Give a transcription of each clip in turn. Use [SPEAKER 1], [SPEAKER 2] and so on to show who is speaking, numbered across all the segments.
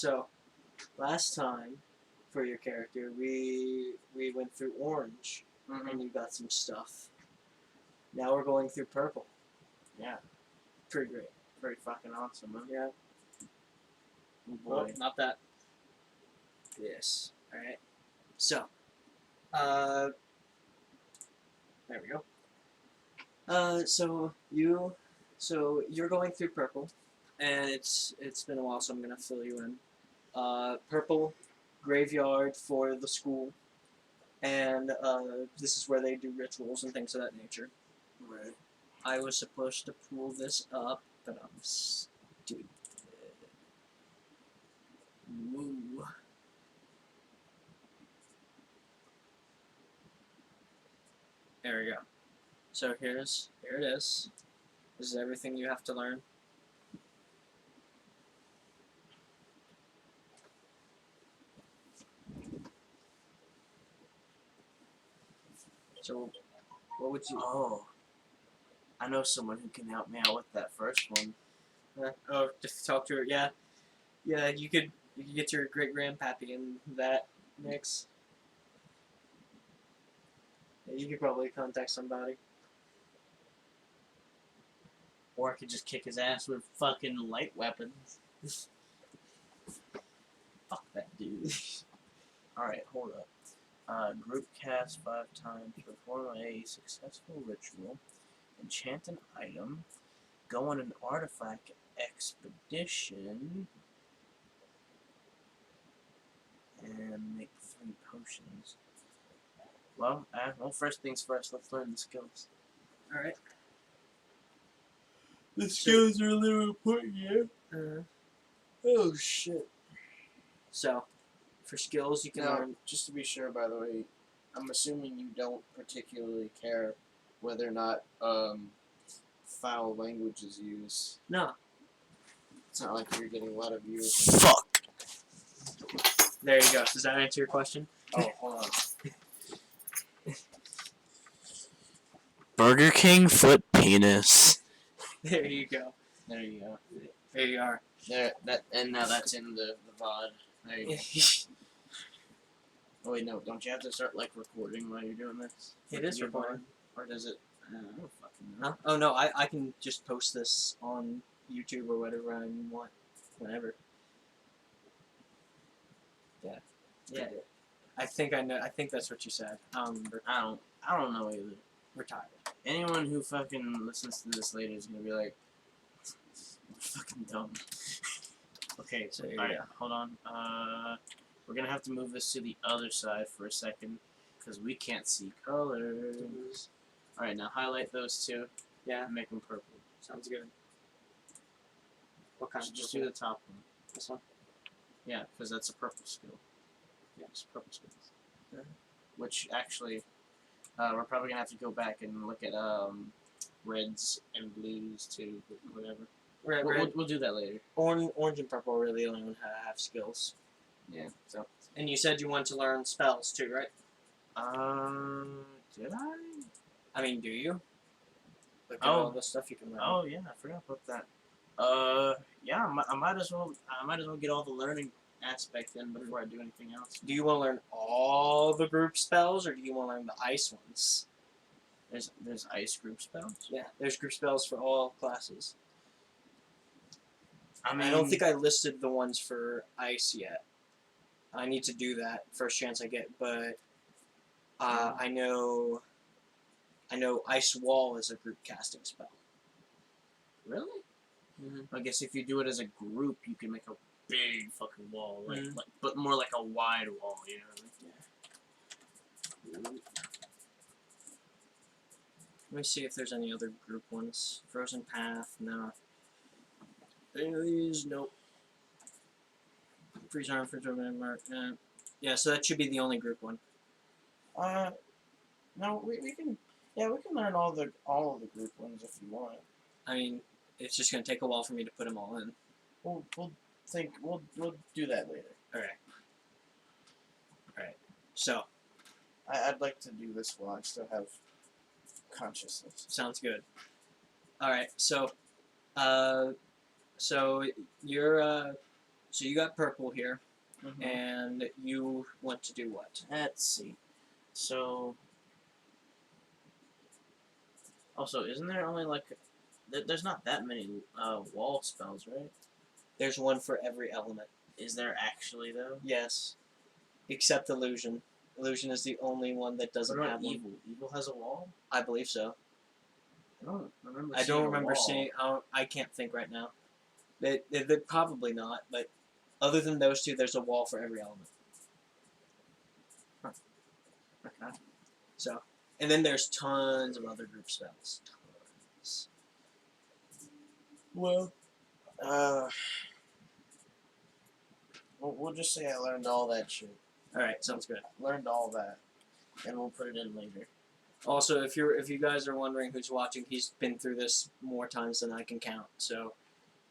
[SPEAKER 1] So, last time for your character, we went through orange, and you got some stuff. Now we're going through purple.
[SPEAKER 2] Yeah.
[SPEAKER 1] Pretty great.
[SPEAKER 2] Pretty fucking awesome, huh?
[SPEAKER 1] Yeah.
[SPEAKER 2] Oh
[SPEAKER 1] Well,
[SPEAKER 2] boy.
[SPEAKER 1] not that. This. All right. So, there we go. So you're going through purple, and it's been a while, so I'm gonna fill you in. Purple graveyard for the school, and this is where they do rituals and things of that nature.
[SPEAKER 2] Right.
[SPEAKER 1] I was supposed to pull this up, but I'm stupid. Woo. There we go. So here it is. This is everything you have to learn. So, what would you?
[SPEAKER 2] Oh. I know someone who can help me out with that first one.
[SPEAKER 1] Oh, just talk to her. Yeah, yeah. You could get your great grandpappy in that mix. Yeah, you could probably contact somebody.
[SPEAKER 2] Or I could just kick his ass with fucking light weapons. Fuck that dude. Alright, hold up. Group cast 5 times, perform a successful ritual, enchant an item, go on an artifact expedition, and make 3 potions. Well, first things first, let's learn the skills.
[SPEAKER 1] Alright.
[SPEAKER 2] The skills are a little important, yeah?
[SPEAKER 1] Oh, shit. So, for skills, you can
[SPEAKER 2] Now,
[SPEAKER 1] learn.
[SPEAKER 2] just to be sure, by the way, I'm assuming you don't particularly care whether or not foul language is used.
[SPEAKER 1] No.
[SPEAKER 2] It's not like you're getting a lot of views.
[SPEAKER 1] Fuck! There you go. Does that answer your question?
[SPEAKER 2] Oh, hold on.
[SPEAKER 3] Burger King foot penis.
[SPEAKER 1] There you go.
[SPEAKER 2] There you go.
[SPEAKER 1] There you are.
[SPEAKER 2] There, and now that's in the VOD. There you go. Oh wait, no, don't you have to start like recording while you're doing this?
[SPEAKER 1] It is recording.
[SPEAKER 2] Or does it? I don't fucking know.
[SPEAKER 1] Huh? Oh no, I can just post this on YouTube or whatever I want, whenever. Yeah.
[SPEAKER 2] Yeah.
[SPEAKER 1] I think I know. I think that's what you said. I don't remember.
[SPEAKER 2] I don't know either.
[SPEAKER 1] We're tired.
[SPEAKER 2] Anyone who fucking listens to this later is gonna be like, fucking dumb. Okay, so alright, hold on. We're gonna have to move this to the other side for a second because we can't see colors. Alright, now highlight those two.
[SPEAKER 1] Yeah.
[SPEAKER 2] And make them purple.
[SPEAKER 1] Sounds good. What kind?
[SPEAKER 2] Just do the top one.
[SPEAKER 1] This one.
[SPEAKER 2] Yeah, because that's a purple skill. Yeah, it's purple skills.
[SPEAKER 1] Yeah.
[SPEAKER 2] Which actually, we're probably gonna have to go back and look at reds and blues too, whatever. We'll do that later.
[SPEAKER 1] Orange and purple really only have skills.
[SPEAKER 2] Yeah. So.
[SPEAKER 1] And you said you want to learn spells too, right?
[SPEAKER 2] Did I?
[SPEAKER 1] I mean, do you? Look at all the stuff you can learn.
[SPEAKER 2] Oh yeah, I forgot about that. Yeah, I might as well get all the learning aspect in before I do anything else.
[SPEAKER 1] Do you want to learn all the group spells, or do you want to learn the ice ones?
[SPEAKER 2] There's ice group spells.
[SPEAKER 1] Yeah, there's group spells for all classes.
[SPEAKER 2] I mean,
[SPEAKER 1] I don't think I listed the ones for ice yet. I need to do that first chance I get, but I know ice wall is a group casting spell.
[SPEAKER 2] Really?
[SPEAKER 1] Mm-hmm.
[SPEAKER 2] I guess if you do it as a group, you can make a big fucking wall, but more like a wide wall, you know?
[SPEAKER 1] Yeah. Let me see if there's any other group ones. Frozen Path, no. These, nope. Freeze Arm, Freeze Arm, Mark. Yeah, so that should be the only group one.
[SPEAKER 2] No, we can. Yeah, we can learn all of the group ones if you want.
[SPEAKER 1] I mean, it's just gonna take a while for me to put them all in.
[SPEAKER 2] We'll do that later.
[SPEAKER 1] Alright. Alright. So.
[SPEAKER 2] I'd like to do this while I still have consciousness.
[SPEAKER 1] Sounds good. Alright, so you're So you got purple here,
[SPEAKER 2] Mhm.
[SPEAKER 1] and you want to do what?
[SPEAKER 2] Let's see. So, also, isn't there only like there's not that many wall spells, right?
[SPEAKER 1] There's one for every element.
[SPEAKER 2] Is there actually though?
[SPEAKER 1] Yes, except illusion. Illusion is the only one that
[SPEAKER 2] What
[SPEAKER 1] doesn't
[SPEAKER 2] about
[SPEAKER 1] have one.
[SPEAKER 2] evil? Evil has a wall.
[SPEAKER 1] I believe so.
[SPEAKER 2] I don't remember.
[SPEAKER 1] I don't
[SPEAKER 2] seeing a
[SPEAKER 1] remember
[SPEAKER 2] wall.
[SPEAKER 1] seeing. I can't think right now. They probably not. But other than those two, there's a wall for every element.
[SPEAKER 2] Okay.
[SPEAKER 1] So, and then there's tons of other group spells. Tons.
[SPEAKER 2] Well, we'll just say I learned all that shit.
[SPEAKER 1] All right, sounds good.
[SPEAKER 2] Learned all that, and we'll put it in later.
[SPEAKER 1] Also, if you guys are wondering who's watching, he's been through this more times than I can count. So,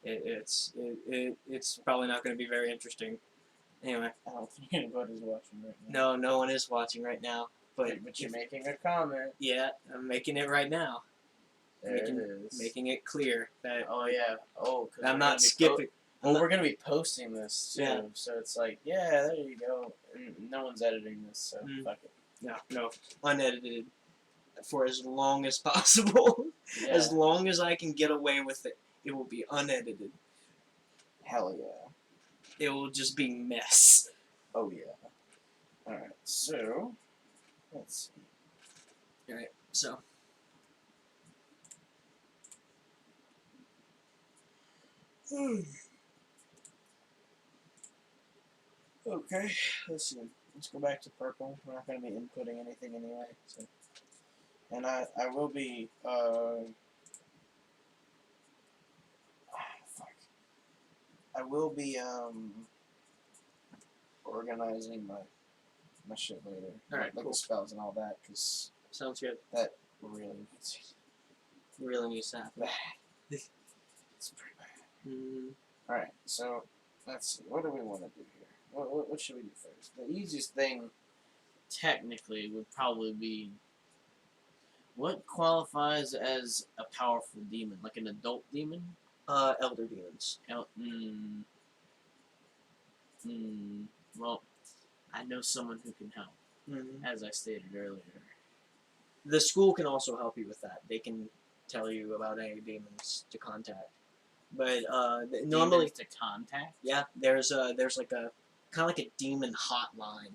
[SPEAKER 1] it's probably not going to be very interesting. Anyway,
[SPEAKER 2] I don't think anybody's watching right now.
[SPEAKER 1] no one is watching right now. But
[SPEAKER 2] But you're making a comment.
[SPEAKER 1] yeah, I'm making it right now,
[SPEAKER 2] There
[SPEAKER 1] Making-
[SPEAKER 2] it is.
[SPEAKER 1] making it clear that
[SPEAKER 2] Oh yeah. Oh, cause
[SPEAKER 1] I'm not skipping.
[SPEAKER 2] Well, we're gonna be posting this too,
[SPEAKER 1] Yeah.
[SPEAKER 2] so it's like, yeah, there you go. And no one's editing this, so
[SPEAKER 1] Mm.
[SPEAKER 2] fuck it.
[SPEAKER 1] No, unedited for as long as possible.
[SPEAKER 2] Yeah.
[SPEAKER 1] As long as I can get away with it, it will be unedited.
[SPEAKER 2] Hell yeah.
[SPEAKER 1] It will just be mess.
[SPEAKER 2] Oh yeah. All right. So, let's see.
[SPEAKER 1] All right, so
[SPEAKER 2] Okay. Let's see. Let's go back to purple. We're not gonna be inputting anything anyway. So, and I will be fuck. I will be organizing my shit later.
[SPEAKER 1] Alright,
[SPEAKER 2] like
[SPEAKER 1] cool.
[SPEAKER 2] the spells and all that, because
[SPEAKER 1] sounds good.
[SPEAKER 2] that really needs
[SPEAKER 1] Really needs to happen.
[SPEAKER 2] it's pretty bad.
[SPEAKER 1] Mm,
[SPEAKER 2] Alright, so let's see. What do we want to do here? What should we do first? The easiest thing, technically, would probably be what qualifies as a powerful demon, like an adult demon.
[SPEAKER 1] elder demons.
[SPEAKER 2] Well, I know someone who can help,
[SPEAKER 1] Mm-hmm.
[SPEAKER 2] as I stated earlier.
[SPEAKER 1] The school can also help you with that. They can tell you about any demons to contact. But normally,
[SPEAKER 2] Demons to contact.
[SPEAKER 1] yeah, there's like a kind of like a demon hotline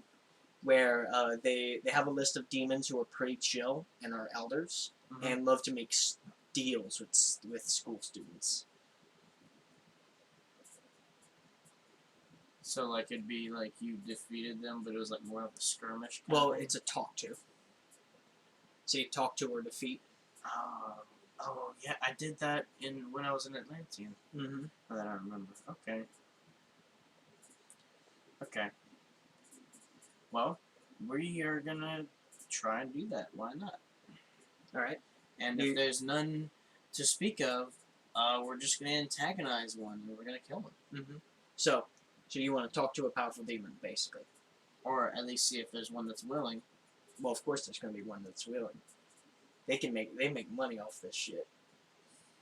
[SPEAKER 1] where they have a list of demons who are pretty chill and are elders
[SPEAKER 2] Mhm.
[SPEAKER 1] and love to make deals with school students.
[SPEAKER 2] So like it'd be like you defeated them, but it was like more of a skirmish.
[SPEAKER 1] Well, it's a talk to. So you talk to or defeat.
[SPEAKER 2] Oh yeah, I did that when I was in Atlantean.
[SPEAKER 1] Mm-hmm.
[SPEAKER 2] Oh, that I remember. Okay. Okay. Well, we are gonna try and do that. Why not?
[SPEAKER 1] All right.
[SPEAKER 2] And if there's none to speak of, we're just gonna antagonize one and we're gonna kill him,
[SPEAKER 1] Mm-hmm. So you want to talk to a powerful demon, basically.
[SPEAKER 2] or at least see if there's one that's willing.
[SPEAKER 1] Well, of course, there's going to be one that's willing. They make money off this shit.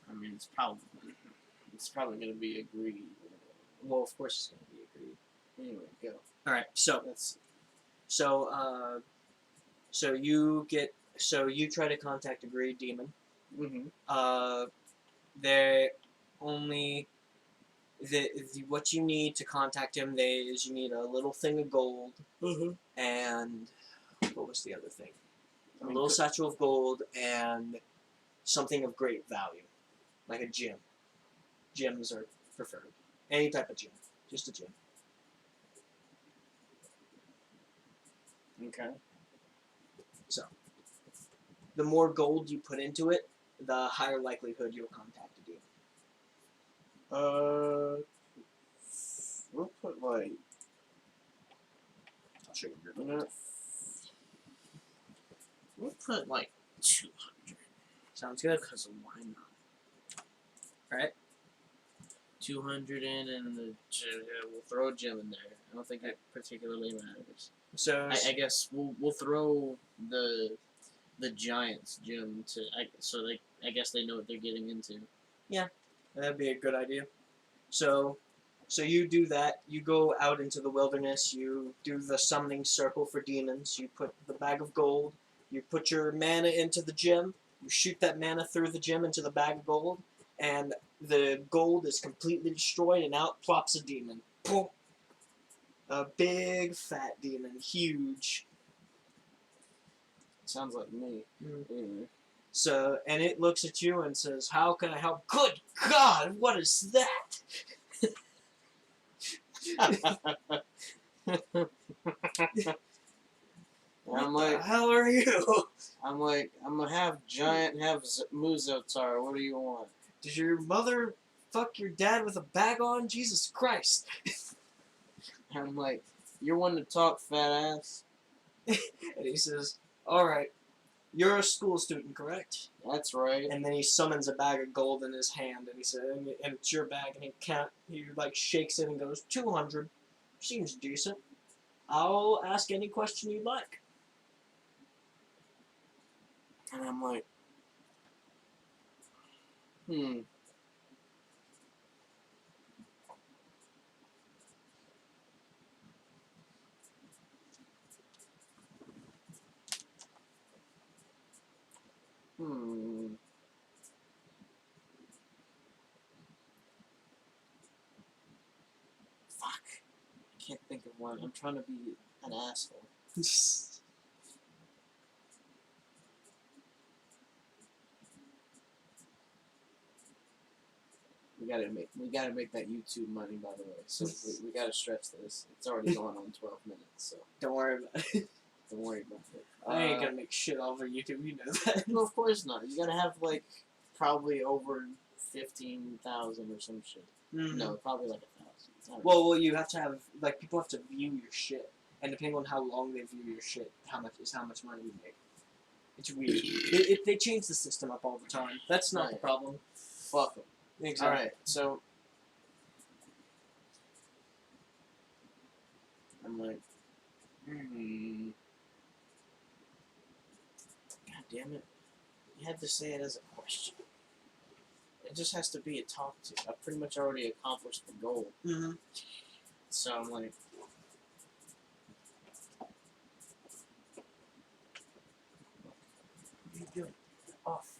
[SPEAKER 2] I mean, it's probably gonna be agreed.
[SPEAKER 1] Well, of course, it's going to be agreed.
[SPEAKER 2] Anyway, go.
[SPEAKER 1] All right. So
[SPEAKER 2] Let's.
[SPEAKER 1] you try to contact a greed demon.
[SPEAKER 2] Mm-hmm.
[SPEAKER 1] They only what you need to contact him. Is you need a little thing of gold and what was the other thing? A little satchel of gold and something of great value, like a gem. Gems are preferred. Any type of gem, just a gem.
[SPEAKER 2] Okay.
[SPEAKER 1] So, the more gold you put into it, the higher likelihood you'll contact a demon.
[SPEAKER 2] We'll put like.
[SPEAKER 1] I'll show you your
[SPEAKER 2] You
[SPEAKER 1] gold.
[SPEAKER 2] know, we'll put like 200.
[SPEAKER 1] Sounds good.
[SPEAKER 2] Because why not?
[SPEAKER 1] Alright.
[SPEAKER 2] 200 in, and we'll throw a gem in there. I don't think it particularly matters.
[SPEAKER 1] So
[SPEAKER 2] I guess we'll throw the Giants gem to I guess they know what they're getting into.
[SPEAKER 1] that'd be a good idea. So So you do that. You go out into the wilderness. You do the summoning circle for demons. You put the bag of gold. You put your mana into the gem. You shoot that mana through the gem into the bag of gold, and the gold is completely destroyed, and out plops a demon. Boom. A big fat demon, huge.
[SPEAKER 2] Sounds like me. Anyway.
[SPEAKER 1] So, and it looks at you and says, "How can I help?" Good God, what is that? What
[SPEAKER 2] I'm
[SPEAKER 1] the hell are you?
[SPEAKER 2] I'm gonna have giant, have Muzotar. What do you want?
[SPEAKER 1] Did your mother fuck your dad with a bag on? Jesus Christ.
[SPEAKER 2] I'm like, you're one to talk, fat ass.
[SPEAKER 1] And he says, "Alright, you're a school student, correct?"
[SPEAKER 2] That's right.
[SPEAKER 1] And then he summons a bag of gold in his hand, and he said, and it's your bag, and he like shakes it and goes, 200. Seems decent. I'll ask any question you'd like.
[SPEAKER 2] And I'm like, Fuck. I can't think of one. I'm trying to be an asshole. We gotta make that YouTube money, by the way. So we gotta stretch this. It's already going on 12 minutes, so
[SPEAKER 1] Don't worry about it.
[SPEAKER 2] don't worry about it.
[SPEAKER 1] I ain't gonna make shit off of YouTube, you know that.
[SPEAKER 2] No, of course not. You gotta have like probably over 15,000 or some shit.
[SPEAKER 1] Mhm.
[SPEAKER 2] No, probably like 1,000.
[SPEAKER 1] Well, you have to have, like, people have to view your shit. And depending on how long they view your shit, how much money you make. It's weird. They change the system up all the time. That's not the
[SPEAKER 2] Right.
[SPEAKER 1] problem.
[SPEAKER 2] Fuck them.
[SPEAKER 1] Exactly.
[SPEAKER 2] Alright, so I'm like, God damn it. You had to say it as a question. It just has to be a talk to. I pretty much already accomplished the goal.
[SPEAKER 1] Mm-hmm.
[SPEAKER 2] So I'm like,
[SPEAKER 1] What are you doing? Off.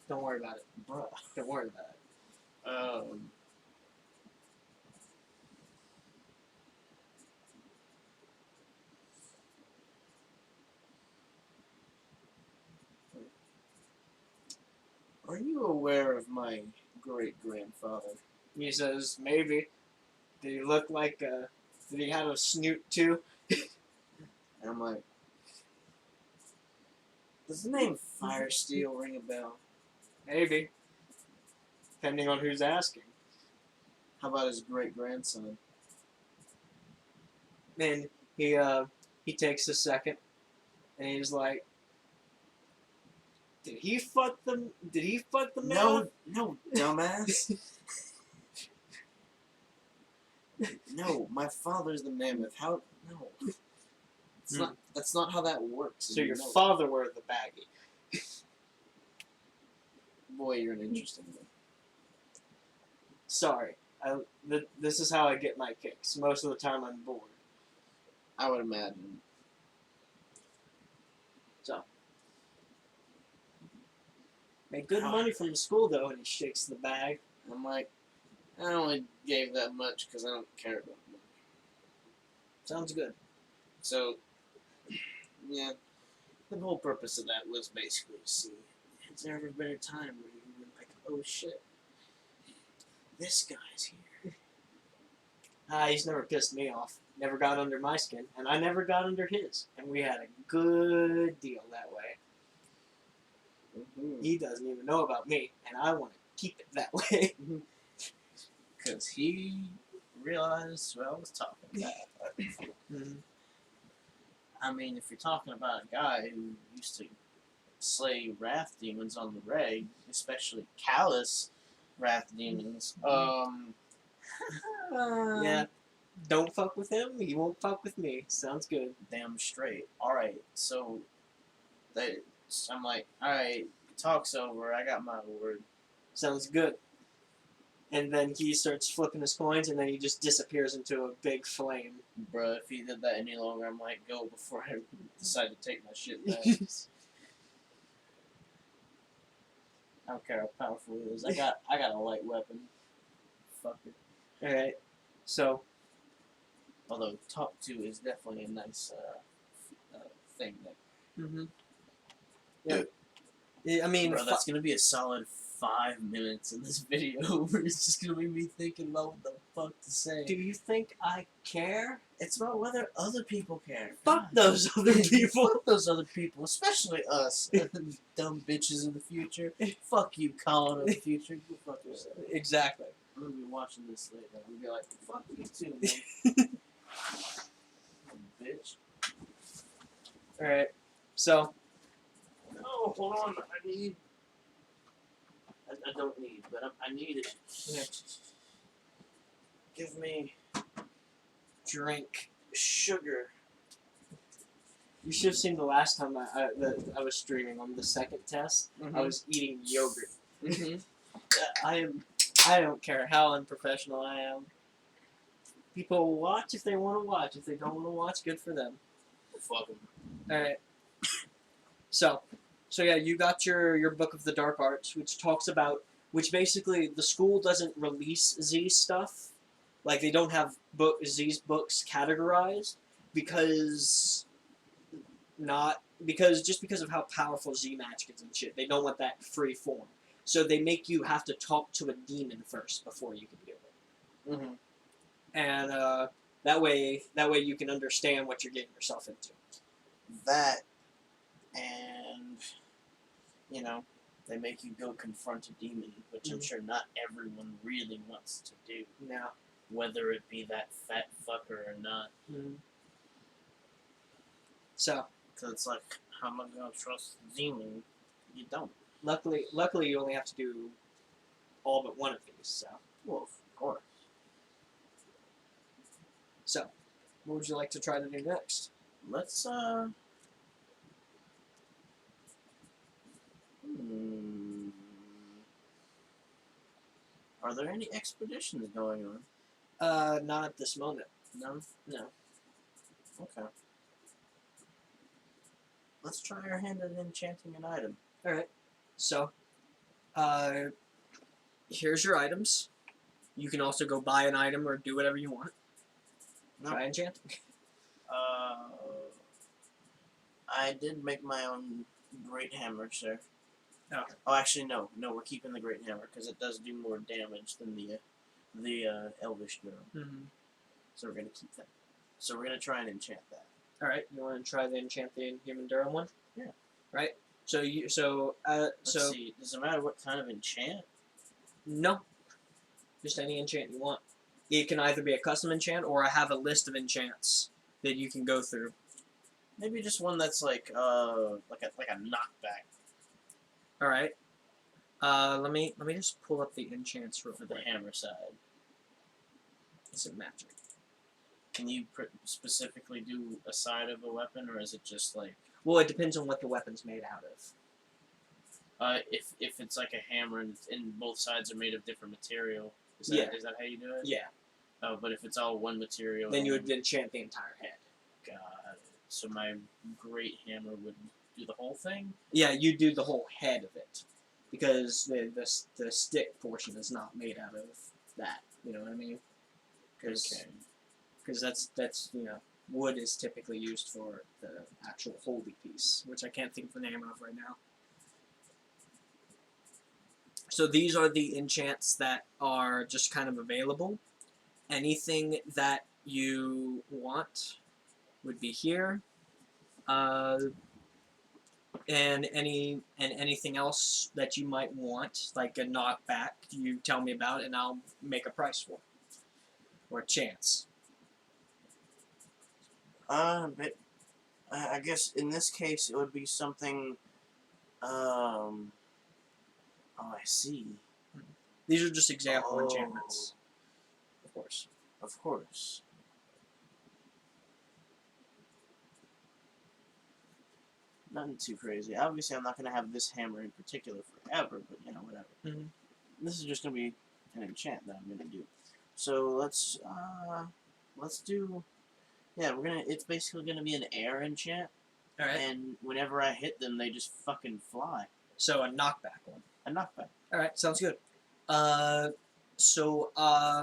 [SPEAKER 1] Don't worry about it.
[SPEAKER 2] bruh.
[SPEAKER 1] Don't worry about it.
[SPEAKER 2] Are you aware of my great-grandfather?
[SPEAKER 1] He says, maybe. Did he look like did he have a snoot too?
[SPEAKER 2] And I'm like, does the name Firesteel ring a bell?
[SPEAKER 1] Maybe. Depending on who's asking.
[SPEAKER 2] How about his great-grandson?
[SPEAKER 1] Then he takes a second and he's like, Did he fuck the man?
[SPEAKER 2] No, dumbass. No, my father's the mammoth. How? No. It's not. That's not how that works.
[SPEAKER 1] So
[SPEAKER 2] you
[SPEAKER 1] your
[SPEAKER 2] know
[SPEAKER 1] father wore the baggie.
[SPEAKER 2] it. Boy, you're an interesting one.
[SPEAKER 1] Sorry. This is how I get my kicks. Most of the time I'm bored.
[SPEAKER 2] I would imagine.
[SPEAKER 1] So. Made good money from the school though, and he shakes the bag.
[SPEAKER 2] I'm like, I only gave that much because I don't care about money.
[SPEAKER 1] Sounds good.
[SPEAKER 2] So, yeah, the whole purpose of that was basically to see, has there ever been a time where you were like, oh shit, this guy's here.
[SPEAKER 1] He's never pissed me off. Never got under my skin, and I never got under his. And we had a good deal that way.
[SPEAKER 2] Mm-hmm.
[SPEAKER 1] He doesn't even know about me, and I want to keep it that way.
[SPEAKER 2] Because he realized what I was talking about.
[SPEAKER 1] Mm-hmm.
[SPEAKER 2] I mean, if you're talking about a guy who used to slay wrath demons on the reg, especially callous wrath demons,
[SPEAKER 1] Yeah, don't fuck with him. He won't fuck with me. Sounds good.
[SPEAKER 2] damn straight. Alright, so I'm like, alright, talk's over, I got my word.
[SPEAKER 1] Sounds good. and then he starts flipping his coins, and then he just disappears into a big flame.
[SPEAKER 2] Bruh, if he did that any longer, I might go before I decide to take my shit back. I don't care how powerful he is. I got a light weapon. Fuck it.
[SPEAKER 1] Alright, so,
[SPEAKER 2] Although talk to is definitely a nice thing. That,
[SPEAKER 1] yeah. I mean,
[SPEAKER 2] bro, that's gonna be a solid 5 minutes in this video where it's just gonna be me thinking about what the fuck to say.
[SPEAKER 1] do you think I care?
[SPEAKER 2] It's about whether other people care.
[SPEAKER 1] Fuck
[SPEAKER 2] God.
[SPEAKER 1] those other people.
[SPEAKER 2] Fuck those other people, especially us, dumb bitches in the future. Fuck you, Colin of the future. Go fuck yourself.
[SPEAKER 1] Exactly.
[SPEAKER 2] I'm gonna be watching this later. I'm gonna be like, fuck you too, man. Bitch.
[SPEAKER 1] Alright, so,
[SPEAKER 2] No, hold on. I need. I don't need, but I need it.
[SPEAKER 1] Yeah.
[SPEAKER 2] Give me
[SPEAKER 1] drink.
[SPEAKER 2] sugar.
[SPEAKER 1] You should have seen the last time I was streaming on the second test. I was eating yogurt.
[SPEAKER 2] Mm-hmm.
[SPEAKER 1] I don't care how unprofessional I am. People will watch if they want to watch. If they don't want to watch, good for them.
[SPEAKER 2] Fuck them.
[SPEAKER 1] Alright. So yeah, you got your Book of the Dark Arts, which basically the school doesn't release Z stuff. Like, they don't have Z's books categorized because of how powerful Z magic is and shit. They don't want that free form. So they make you have to talk to a demon first before you can do it.
[SPEAKER 2] Mm-hmm.
[SPEAKER 1] And that way you can understand what you're getting yourself into.
[SPEAKER 2] That, and, you know, they make you go confront a demon, which I'm sure not everyone really wants to do.
[SPEAKER 1] Now,
[SPEAKER 2] Whether it be that fat fucker or not.
[SPEAKER 1] so
[SPEAKER 2] Because it's like, how am I going to trust the demon? You don't.
[SPEAKER 1] luckily you only have to do all but one of these. So
[SPEAKER 2] Well, of course.
[SPEAKER 1] So, what would you like to try to do next?
[SPEAKER 2] Let's, Are there any expeditions going on?
[SPEAKER 1] Not at this moment.
[SPEAKER 2] None?
[SPEAKER 1] No.
[SPEAKER 2] Okay. Let's try our hand at enchanting an item.
[SPEAKER 1] Alright. So, here's your items. You can also go buy an item or do whatever you want.
[SPEAKER 2] No.
[SPEAKER 1] Try enchanting.
[SPEAKER 2] I did make my own great hammer, sir.
[SPEAKER 1] Oh.
[SPEAKER 2] Oh, actually, no. No, we're keeping the great hammer, because it does do more damage than the elvish girl. So we're going to keep that. So we're going to try and enchant that.
[SPEAKER 1] Alright, you want to try the enchant the Inhuman Durham one?
[SPEAKER 2] Yeah.
[SPEAKER 1] Right?
[SPEAKER 2] Let's see. Does it matter what kind of enchant?
[SPEAKER 1] No. Just any enchant you want. It can either be a custom enchant, or I have a list of enchants that you can go through.
[SPEAKER 2] Maybe just one that's like a knockback.
[SPEAKER 1] Alright. Let me just pull up the enchants real
[SPEAKER 2] For the
[SPEAKER 1] quick.
[SPEAKER 2] hammer side.
[SPEAKER 1] It's a magic.
[SPEAKER 2] Can you specifically do a side of a weapon, or is it just like...
[SPEAKER 1] Well, it depends on what the weapon's made out of.
[SPEAKER 2] If it's like a hammer and both sides are made of different material, is
[SPEAKER 1] Yeah.
[SPEAKER 2] that how you do it?
[SPEAKER 1] Yeah.
[SPEAKER 2] Oh, but if it's all one material...
[SPEAKER 1] Then you would enchant the entire head.
[SPEAKER 2] God. So my great hammer would do the whole thing?
[SPEAKER 1] Yeah, you do the whole head of it. Because the stick portion is not made out of that. You know what I mean? Because that's you know, wood is typically used for the actual holy piece, which I can't think of the name of right now. So these are the enchants that are just kind of available. Anything that you want would be here. And anything else that you might want, like a knockback, you tell me about it and I'll make a price for it. Or a chance.
[SPEAKER 2] But I guess in this case it would be something, oh, I see.
[SPEAKER 1] These are just example enchantments. Of course.
[SPEAKER 2] Of course. Nothing too crazy. Obviously, I'm not going to have this hammer in particular forever, but, you know, whatever.
[SPEAKER 1] Mm-hmm.
[SPEAKER 2] This is just going to be an enchant that I'm gonna do. So let's do. Yeah, it's basically gonna be an air enchant,
[SPEAKER 1] All right.
[SPEAKER 2] and whenever I hit them, they just fucking fly.
[SPEAKER 1] So a knockback one.
[SPEAKER 2] A knockback.
[SPEAKER 1] All right, sounds good.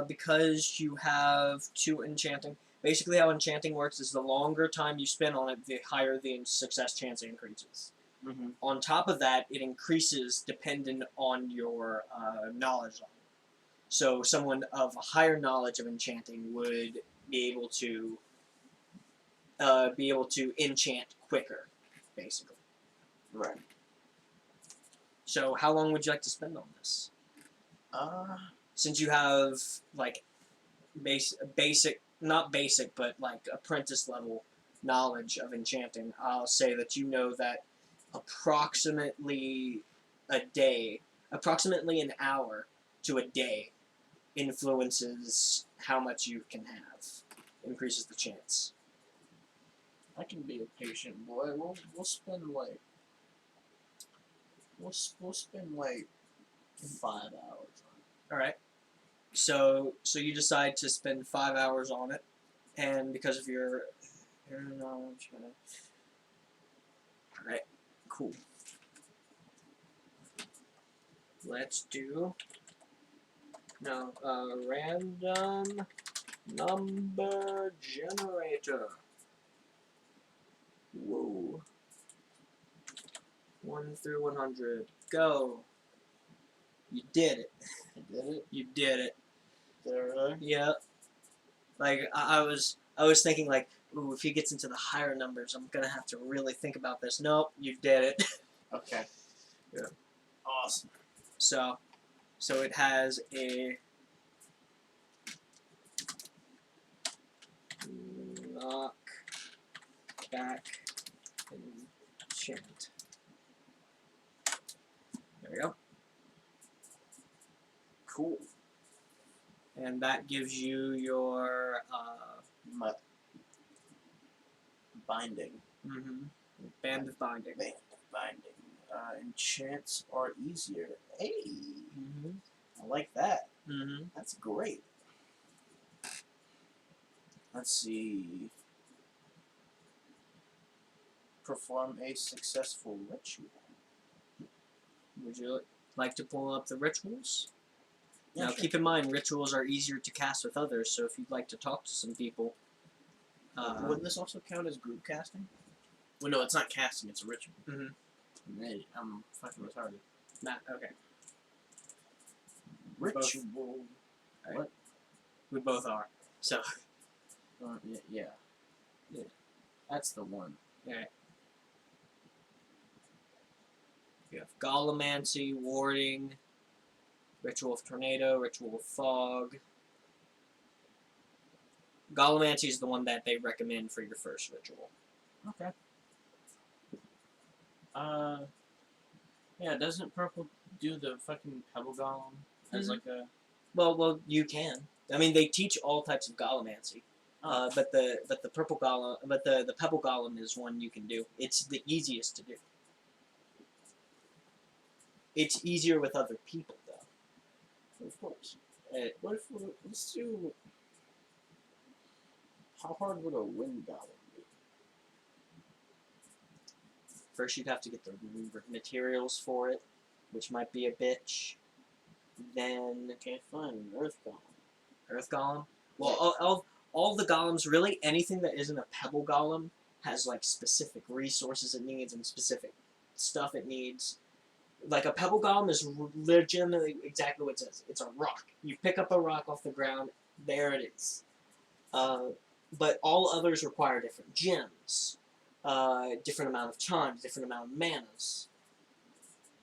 [SPEAKER 1] Because you have 2 enchanting, basically how enchanting works is the longer time you spend on it, the higher the success chance increases.
[SPEAKER 2] Mm-hmm.
[SPEAKER 1] On top of that, it increases dependent on your knowledge level. So someone of a higher knowledge of enchanting would be able to enchant quicker, basically.
[SPEAKER 2] Right.
[SPEAKER 1] So how long would you like to spend on this? Since you have like not basic, but like apprentice level knowledge of enchanting, I'll say that you know that approximately an hour to a day influences how much you can have, increases the chance.
[SPEAKER 2] I can be a patient boy. We'll spend like we'll spend like 5 hours on it.
[SPEAKER 1] All right. So you decide to spend 5 hours on it, and because of your knowledge, all right, cool. Let's do random number generator. Whoa. 1 through 100. Go. You did it.
[SPEAKER 2] I did it.
[SPEAKER 1] You did it.
[SPEAKER 2] Did I really?
[SPEAKER 1] Yeah. Like I was thinking like, ooh, if he gets into the higher numbers, I'm gonna have to really think about this. Nope, you did it.
[SPEAKER 2] Okay.
[SPEAKER 1] Yeah.
[SPEAKER 2] Awesome.
[SPEAKER 1] So it has a knock back enchant. There we go.
[SPEAKER 2] Cool.
[SPEAKER 1] And that gives you your
[SPEAKER 2] My binding.
[SPEAKER 1] band of binding.
[SPEAKER 2] Band of binding. Enchants are easier. Hey, I like that. That's great. Let's see. Perform a successful ritual.
[SPEAKER 1] Would you like to pull up the rituals?
[SPEAKER 2] Yeah,
[SPEAKER 1] Now,
[SPEAKER 2] sure.
[SPEAKER 1] keep in mind, rituals are easier to cast with others, so if you'd like to talk to some people...
[SPEAKER 2] Wouldn't this also count as group casting? Well, no, it's not casting, it's a ritual. Hey, I'm fucking retarded.
[SPEAKER 1] Okay.
[SPEAKER 2] Ritual.
[SPEAKER 1] Right.
[SPEAKER 2] What?
[SPEAKER 1] We both are. So...
[SPEAKER 2] Yeah. That's the one.
[SPEAKER 1] Alright. You have Gollemancy, Warding, Ritual of Tornado, Ritual of Fog. Gollemancy is the one that they recommend for your first ritual.
[SPEAKER 2] Okay. Yeah, doesn't Purple do the fucking Pebble Golem as like a...
[SPEAKER 1] Well, you can. I mean, they teach all types of Gollemancy.
[SPEAKER 2] Oh.
[SPEAKER 1] But the purple golem, but the pebble golem is one you can do. It's the easiest to do. It's easier with other people, though.
[SPEAKER 2] Of course. What if let's do... How hard would a wind golem be?
[SPEAKER 1] First, you'd have to get the materials for it, which might be a bitch. Then...
[SPEAKER 2] Okay, fine. An earth golem.
[SPEAKER 1] Earth golem? Well, all the golems, really, anything that isn't a pebble golem has, like, specific resources it needs and specific stuff it needs. Like, a pebble golem is legitimately exactly what it says. It's a rock. You pick up a rock off the ground, there it is. But all others require different gems, different amount of time, different amount of manas.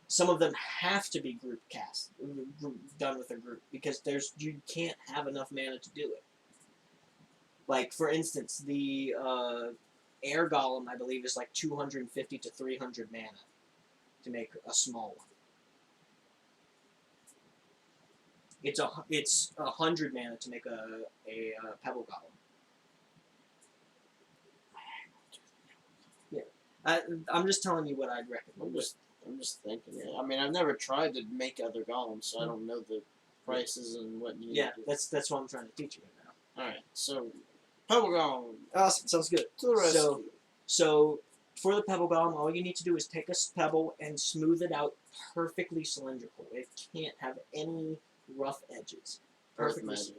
[SPEAKER 1] Some of them have to be done with a group, because you can't have enough mana to do it. Like, for instance, the air golem, I believe, is like 250 to 300 mana to make a small one. It's 100 mana to make a pebble golem. Yeah, I'm just telling you what I'd recommend.
[SPEAKER 2] I'm just thinking. I mean, I've never tried to make other golems, so I don't know the prices and what you
[SPEAKER 1] Yeah,
[SPEAKER 2] need to do.
[SPEAKER 1] that's what I'm trying to teach you right now.
[SPEAKER 2] Alright, so Pebble Golem
[SPEAKER 1] Awesome, sounds good.
[SPEAKER 2] to the rescue.
[SPEAKER 1] So for the pebble golem, all you need to do is take a pebble and smooth it out perfectly cylindrical. It can't have any rough edges.
[SPEAKER 2] Earth
[SPEAKER 1] Perfectly.
[SPEAKER 2] magic.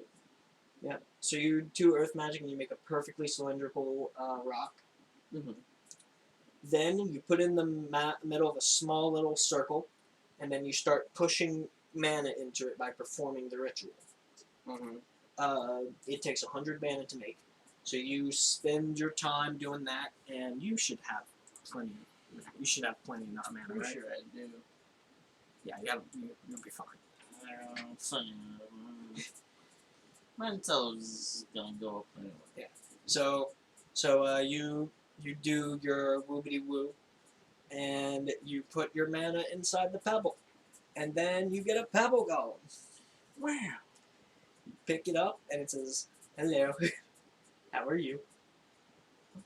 [SPEAKER 1] Yeah. So you do earth magic and you make a perfectly cylindrical rock.
[SPEAKER 2] Mm-hmm.
[SPEAKER 1] Then you put in the middle of a small little circle, and then you start pushing mana into it by performing the ritual.
[SPEAKER 2] Mm-hmm.
[SPEAKER 1] It takes 100 mana to make. So you spend your time doing that, and you should have plenty. You should have plenty of mana,
[SPEAKER 2] I'm
[SPEAKER 1] right?
[SPEAKER 2] sure I do.
[SPEAKER 1] Yeah, you'll be fine.
[SPEAKER 2] My intelligence is gonna go up anyway.
[SPEAKER 1] So you do your woobity woo, and you put your mana inside the pebble, and then you get a pebble golem.
[SPEAKER 2] Wow.
[SPEAKER 1] You pick it up, and it says, "Hello, how are you?"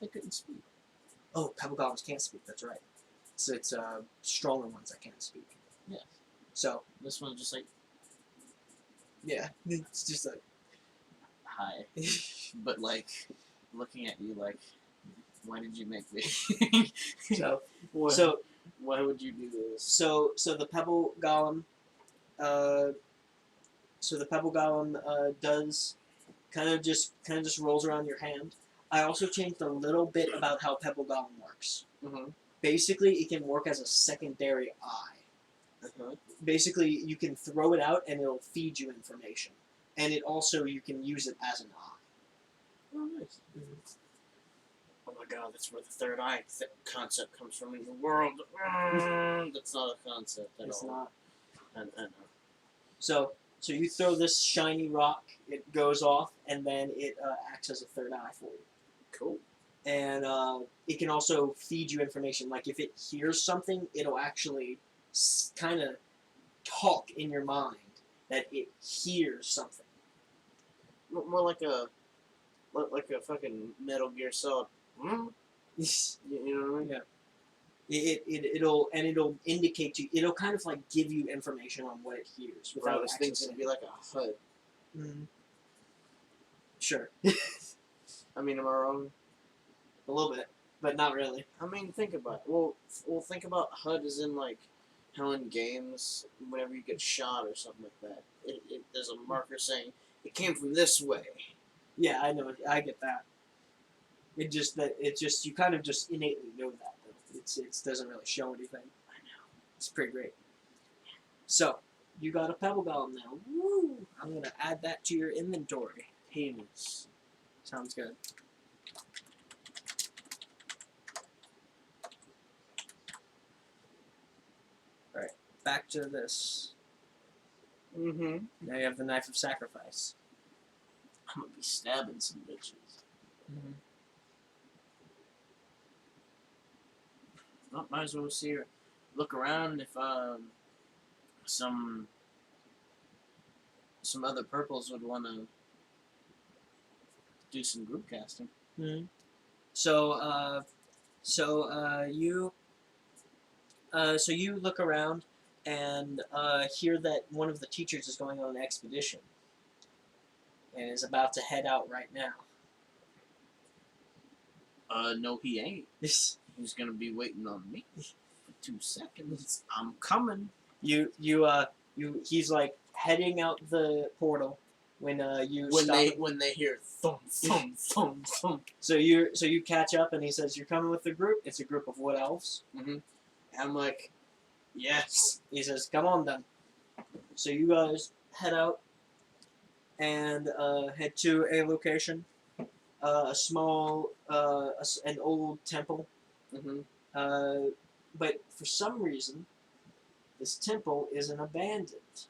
[SPEAKER 2] They couldn't speak.
[SPEAKER 1] Oh, pebble golems can't speak. That's right. So it's stronger ones that can't speak.
[SPEAKER 2] Yeah.
[SPEAKER 1] So
[SPEAKER 2] This one's just like,
[SPEAKER 1] yeah, it's just like
[SPEAKER 2] hi. But like, looking at you like, why did you make me?
[SPEAKER 1] so
[SPEAKER 2] Why,
[SPEAKER 1] so
[SPEAKER 2] why would you do this?
[SPEAKER 1] so the pebble golem, does kind of just rolls around your hand. I also changed a little bit about how pebble golem works.
[SPEAKER 2] Mm-hmm.
[SPEAKER 1] Basically, it can work as a secondary eye.
[SPEAKER 2] Uh-huh.
[SPEAKER 1] Basically, you can throw it out and it'll feed you information, and it also you can use it as an eye.
[SPEAKER 2] Oh, nice. Oh my god, that's where the third eye concept comes from in your world. That's not a concept at
[SPEAKER 1] It's
[SPEAKER 2] all.
[SPEAKER 1] not.
[SPEAKER 2] I know.
[SPEAKER 1] So you throw this shiny rock, it goes off, and then it acts as a third eye for you.
[SPEAKER 2] Cool.
[SPEAKER 1] And it can also feed you information. Like if it hears something, it'll actually kind of talk in your mind that it hears something.
[SPEAKER 2] More like a fucking Metal Gear Solid. You know what I mean?
[SPEAKER 1] Yeah. It'll indicate to you. It'll kind of like give you information on what it hears
[SPEAKER 2] Bro,
[SPEAKER 1] without
[SPEAKER 2] this
[SPEAKER 1] actually
[SPEAKER 2] thing's gonna
[SPEAKER 1] saying
[SPEAKER 2] be like a HUD.
[SPEAKER 1] it. Sure,
[SPEAKER 2] I mean, am I wrong?
[SPEAKER 1] a little bit, but not really.
[SPEAKER 2] I mean, think about it. Well, think about HUD as in like how in games, whenever you get shot or something like that, there's a marker saying it came from this way.
[SPEAKER 1] Yeah, I know. I get that. It's just you kind of just innately know that though. It doesn't really show anything.
[SPEAKER 2] I know.
[SPEAKER 1] It's pretty great. So you got a pebble golem now. Woo! I'm gonna add that to your inventory.
[SPEAKER 2] Penis.
[SPEAKER 1] Sounds good. All right, back to this.
[SPEAKER 2] Mm-hmm.
[SPEAKER 1] Now you have the knife of sacrifice.
[SPEAKER 2] I'm gonna be stabbing some bitches. Well, might as well see her. Look around if some other purples would want to do some group casting.
[SPEAKER 1] Mm-hmm. So you look around and hear that one of the teachers is going on an expedition and is about to head out right now.
[SPEAKER 2] No, he ain't. He's gonna be waiting on me for 2 seconds. I'm coming.
[SPEAKER 1] He's like heading out the portal when you stop.
[SPEAKER 2] When they hear thump thump thump thump.
[SPEAKER 1] So you catch up and he says you're coming with the group. It's a group of wood elves.
[SPEAKER 2] Mm-hmm. I'm like, yes.
[SPEAKER 1] He says, come on then. So you guys head out and head to a location, a small, an old temple.
[SPEAKER 2] Mm-hmm.
[SPEAKER 1] But for some reason, this temple isn't abandoned.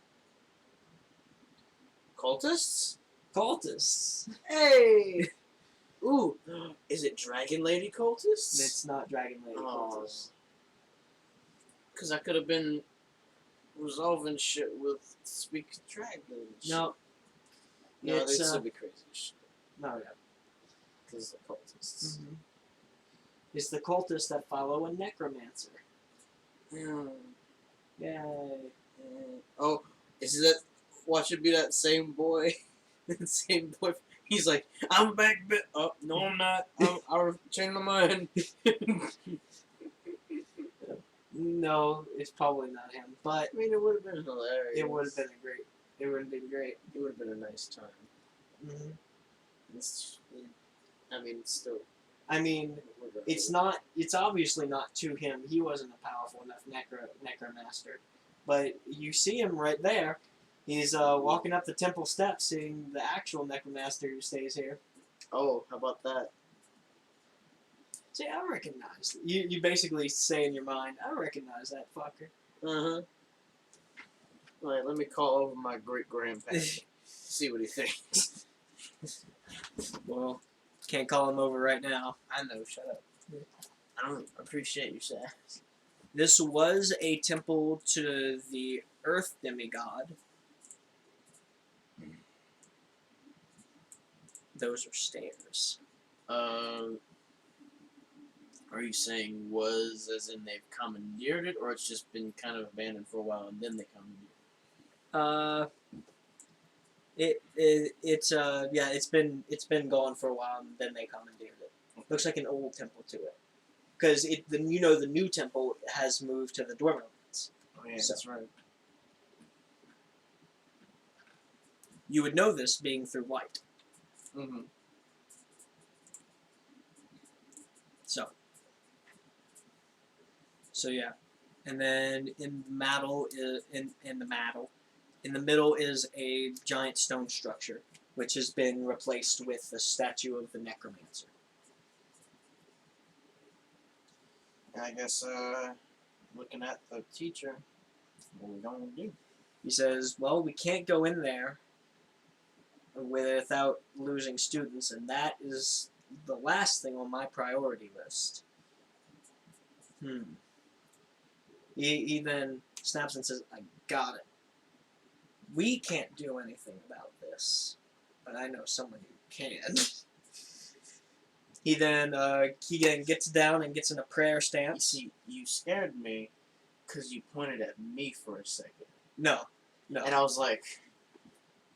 [SPEAKER 2] Cultists?
[SPEAKER 1] Cultists.
[SPEAKER 2] Hey! Ooh, is it Dragon Lady cultists?
[SPEAKER 1] It's not Dragon Lady cultists.
[SPEAKER 2] Because I could have been resolving shit with Speak Dragon.
[SPEAKER 1] No.
[SPEAKER 2] No,
[SPEAKER 1] It's,
[SPEAKER 2] they'd still be crazy shit.
[SPEAKER 1] No, yeah.
[SPEAKER 2] Because the cultists.
[SPEAKER 1] Mm-hmm. It's the cultists that follow a necromancer.
[SPEAKER 2] Mm.
[SPEAKER 1] Yay.
[SPEAKER 2] Oh, is that watch it be that same boy. The same boy. He's like, I'm back, oh, no, I'm not. I'll change my mind.
[SPEAKER 1] No, it's probably not him. But
[SPEAKER 2] I mean, it would have been hilarious.
[SPEAKER 1] it would have been great. It would have been great.
[SPEAKER 2] It would have been a nice time.
[SPEAKER 1] Mm-hmm.
[SPEAKER 2] I mean, it's still.
[SPEAKER 1] I mean, it's not. It's obviously not to him. He wasn't a powerful enough necromancer. But you see him right there. He's walking up the temple steps, seeing the actual necromancer who stays here.
[SPEAKER 2] Oh, how about that?
[SPEAKER 1] See, I recognize. You basically say in your mind, I recognize that fucker.
[SPEAKER 2] Uh huh. Alright, let me call over my great grandpa. See what he thinks.
[SPEAKER 1] Well, can't call him over right now.
[SPEAKER 2] I know, shut up. I don't appreciate your sass.
[SPEAKER 1] This was a temple to the earth demigod. Those are stairs.
[SPEAKER 2] Are you saying was as in they've commandeered it, or it's just been kind of abandoned for a while and then they commandeered it? It's been gone for a while and then they commandeered it. Looks like an old temple to it, because the new temple has moved to the Dormerlands. Oh yeah,
[SPEAKER 1] So-
[SPEAKER 2] that's right.
[SPEAKER 1] You would know this being through light.
[SPEAKER 2] Mm-hmm.
[SPEAKER 1] So yeah, and then in the middle is a giant stone structure, which has been replaced with the statue of the necromancer.
[SPEAKER 2] I guess looking at the teacher, what are we gonna do?
[SPEAKER 1] He says, "Well, we can't go in there without losing students, and that is the last thing on my priority list." He then snaps and says, "I got it. We can't do anything about this, but I know someone who can." He then gets down and gets in a prayer
[SPEAKER 2] You
[SPEAKER 1] stance.
[SPEAKER 2] see, you scared me because you pointed at me for a second.
[SPEAKER 1] No.
[SPEAKER 2] And I was like,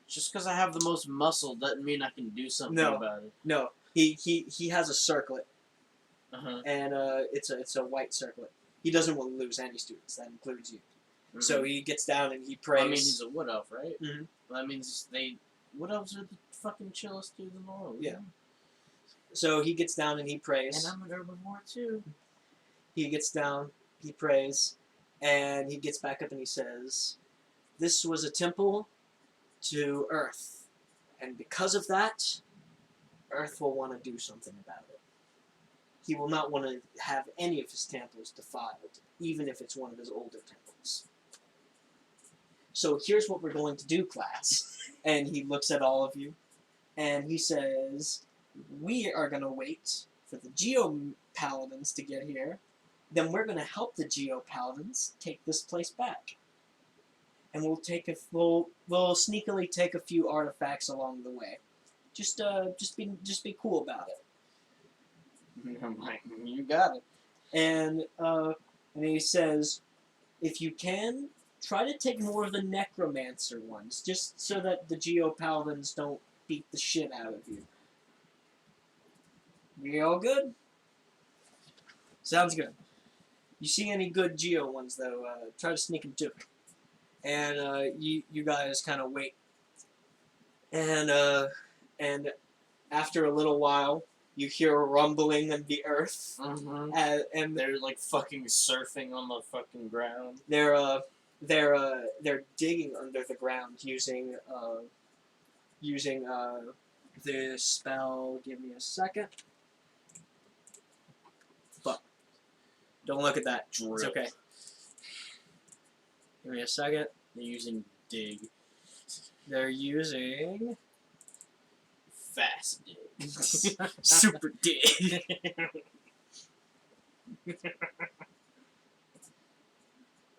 [SPEAKER 2] just because I have the most muscle doesn't mean I can do something
[SPEAKER 1] No.
[SPEAKER 2] about it.
[SPEAKER 1] No. He has a circlet,
[SPEAKER 2] Uh-huh.
[SPEAKER 1] and it's a white circlet. He doesn't want to lose any students. That includes you.
[SPEAKER 2] Mm-hmm.
[SPEAKER 1] So he gets down and he prays.
[SPEAKER 2] I mean, he's a wood elf, right?
[SPEAKER 1] Mhm.
[SPEAKER 2] Well, that means wood elves are the fucking chillest dudes in the world.
[SPEAKER 1] Yeah. So he gets down and he prays.
[SPEAKER 2] And I'm an herbivore too.
[SPEAKER 1] He gets down, he prays, and he gets back up and he says, "This was a temple to Earth, and because of that, Earth will want to do something about it. He will not want to have any of his temples defiled, even if it's one of his older temples. So here's what we're going to do, class." And he looks at all of you, and he says, "We are going to wait for the Geo-Paladins to get here. Then we're going to help the Geo-Paladins take this place back. And we'll sneakily take a few artifacts along the way. Just be cool about it."
[SPEAKER 2] I'm like, you got it.
[SPEAKER 1] And he says, "If you can, try to take more of the necromancer ones, just so that the Geo-Paladins don't beat the shit out of you. We all good?" Sounds good. You see any good Geo ones, though, try to sneak them too. And you guys kind of wait. And after a little while, you hear a rumbling in the earth.
[SPEAKER 2] Mm-hmm.
[SPEAKER 1] And
[SPEAKER 2] They're like fucking surfing on the fucking ground.
[SPEAKER 1] they're digging under the ground using the spell. Give me a second. But don't look at that.
[SPEAKER 2] Drill.
[SPEAKER 1] It's okay. Give me a second.
[SPEAKER 2] They're using dig.
[SPEAKER 1] They're using
[SPEAKER 2] Fast dig.
[SPEAKER 1] super dig.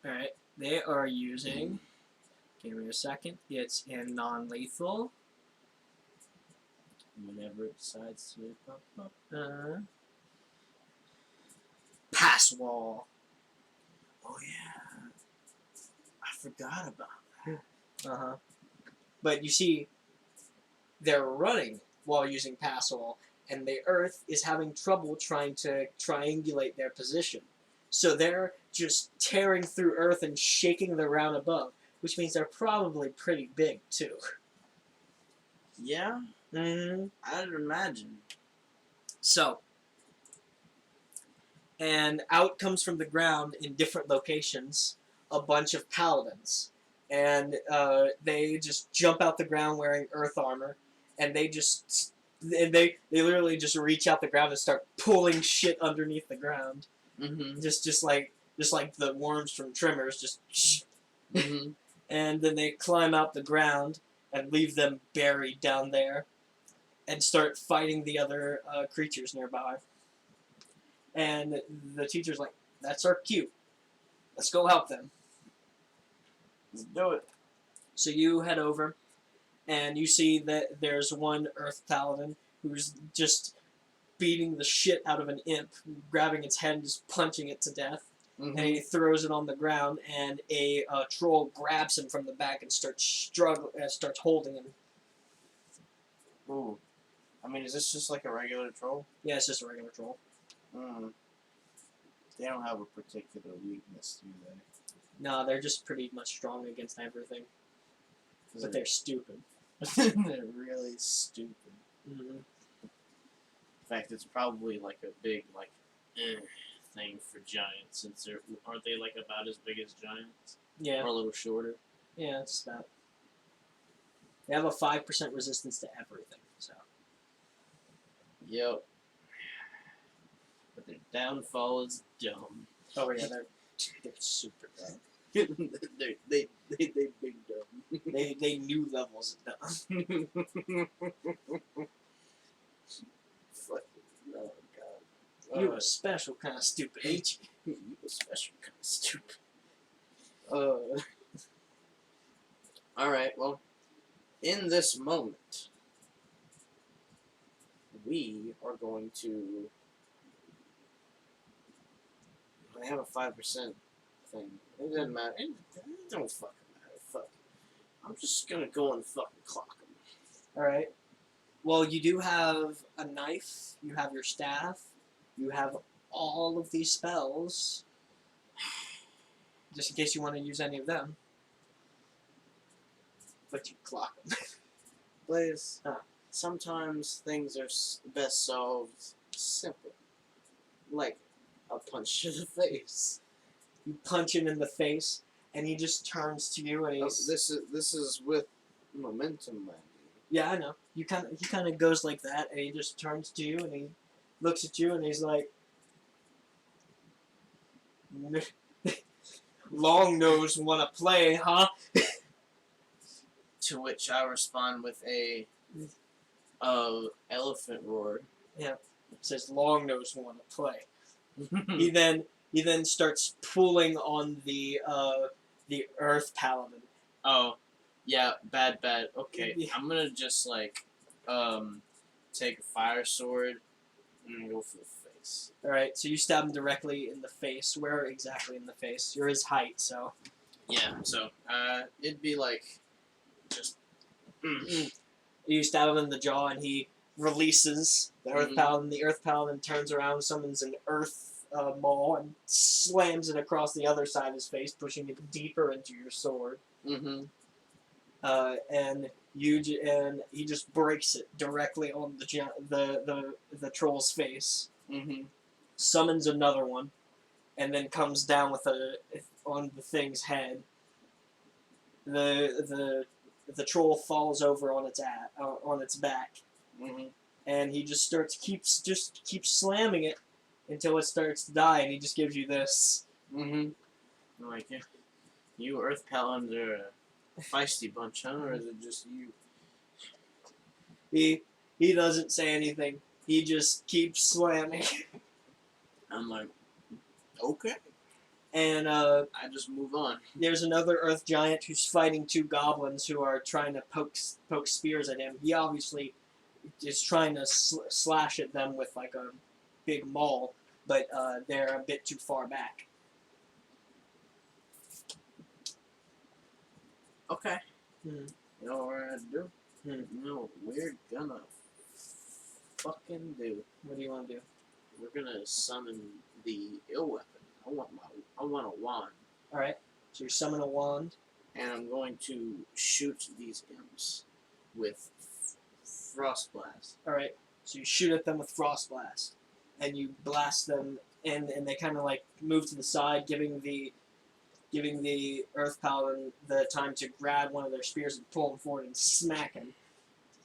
[SPEAKER 1] All right. They are using. Give me a second. It's in non-lethal.
[SPEAKER 2] Whenever it decides to pop up.
[SPEAKER 1] Pass wall.
[SPEAKER 2] Oh yeah. I forgot about that.
[SPEAKER 1] Uh huh. But you see, they're running while using pass wall, and the Earth is having trouble trying to triangulate their position. So they're just tearing through Earth and shaking the ground above, which means they're probably pretty big too.
[SPEAKER 2] Yeah,
[SPEAKER 1] Mm-hmm.
[SPEAKER 2] I'd imagine.
[SPEAKER 1] So, and out comes from the ground in different locations a bunch of paladins, and they just jump out the ground wearing earth armor, and they literally just reach out the ground and start pulling shit underneath the ground,
[SPEAKER 2] Mm-hmm.
[SPEAKER 1] just like the worms from Trimmers, just
[SPEAKER 2] Mm-hmm.
[SPEAKER 1] and then they climb out the ground and leave them buried down there, and start fighting the other creatures nearby. And the teacher's like, "That's our cue. Let's go help them."
[SPEAKER 2] Let's do it.
[SPEAKER 1] So you head over, and you see that there's one Earth Paladin who's just beating the shit out of an imp, grabbing its head and just punching it to death.
[SPEAKER 2] Mm-hmm.
[SPEAKER 1] And he throws it on the ground, and a troll grabs him from the back and starts holding him.
[SPEAKER 2] Ooh. I mean, is this just like a regular troll?
[SPEAKER 1] Yeah, it's just a regular troll.
[SPEAKER 2] Mm. They don't have a particular weakness, do they?
[SPEAKER 1] No, they're just pretty much strong against everything. But they're stupid.
[SPEAKER 2] they're really stupid.
[SPEAKER 1] Mm-hmm.
[SPEAKER 2] In fact, it's probably like a big thing for giants, since aren't they like about as big as giants?
[SPEAKER 1] Yeah.
[SPEAKER 2] Or a little shorter.
[SPEAKER 1] Yeah, it's about. They have a 5% resistance to everything, so.
[SPEAKER 2] Yep. But their downfall is dumb.
[SPEAKER 1] Oh yeah, they're super dumb.
[SPEAKER 2] they big dumb.
[SPEAKER 1] They knew levels of dumb.
[SPEAKER 2] Oh god.
[SPEAKER 1] You're a special kind of stupid, ain't you?
[SPEAKER 2] You a special kind of stupid. Alright, well, in this moment, we are going to. I have a 5% thing. It doesn't matter. It don't fucking matter. Fuck it. I'm just gonna go and fucking clock them.
[SPEAKER 1] Alright. Well, you do have a knife, you have your staff, you have all of these spells. Just in case you want to use any of them. But you clock them.
[SPEAKER 2] Blaze,
[SPEAKER 1] Huh.
[SPEAKER 2] sometimes things are best solved simple. Like a punch to the face.
[SPEAKER 1] You punch him in the face, and he just turns to you, and
[SPEAKER 2] Oh,
[SPEAKER 1] he's...
[SPEAKER 2] this is with momentum, man.
[SPEAKER 1] Yeah, I know. He kind of goes like that, and he just turns to you, and he looks at you, and he's like, "Long nose wanna play, huh?"
[SPEAKER 2] To which I respond with a elephant roar.
[SPEAKER 1] It says, "Long nose wanna play." He then starts pulling on the Earth Paladin.
[SPEAKER 2] Oh, yeah, bad. Okay,
[SPEAKER 1] Yeah.
[SPEAKER 2] I'm gonna just take a fire sword and go for the face.
[SPEAKER 1] All right, so you stab him directly in the face. Where exactly in the face? You're his height, so.
[SPEAKER 2] Yeah, so it'd be like just.
[SPEAKER 1] You stab him in the jaw, and he releases the Earth
[SPEAKER 2] Mhm.
[SPEAKER 1] Paladin. The Earth Paladin turns around, summons an Earth maul, and slams it across the other side of his face, pushing it deeper into your sword.
[SPEAKER 2] Mm-hmm.
[SPEAKER 1] And he just breaks it directly on the troll's face.
[SPEAKER 2] Mm-hmm.
[SPEAKER 1] Summons another one, and then comes down with on the thing's head. The troll falls over on its back,
[SPEAKER 2] Mm-hmm.
[SPEAKER 1] and he just keeps slamming it until it starts to die, and he just gives you this.
[SPEAKER 2] Mm-hmm. Like, yeah. You Earth Paladins are a feisty bunch, huh? Or is it just you?
[SPEAKER 1] He doesn't say anything. He just keeps slamming.
[SPEAKER 2] I'm like, okay.
[SPEAKER 1] And
[SPEAKER 2] I just move on.
[SPEAKER 1] there's another Earth Giant who's fighting two goblins who are trying to poke spears at him. He obviously is trying to slash at them with like a big maul, but they're a bit too far back.
[SPEAKER 2] Okay.
[SPEAKER 1] Mm-hmm.
[SPEAKER 2] You know what we're gonna do?
[SPEAKER 1] Hmm.
[SPEAKER 2] You know what we're gonna fucking do?
[SPEAKER 1] What do you want to do?
[SPEAKER 2] We're gonna summon the ill weapon. I want a wand.
[SPEAKER 1] All right. So you summon a wand.
[SPEAKER 2] And I'm going to shoot these imps with frost blast.
[SPEAKER 1] All right. So you shoot at them with frost blast, and you blast them, and they kind of like move to the side, giving the Earth Paladin the time to grab one of their spears and pull him forward and smack him.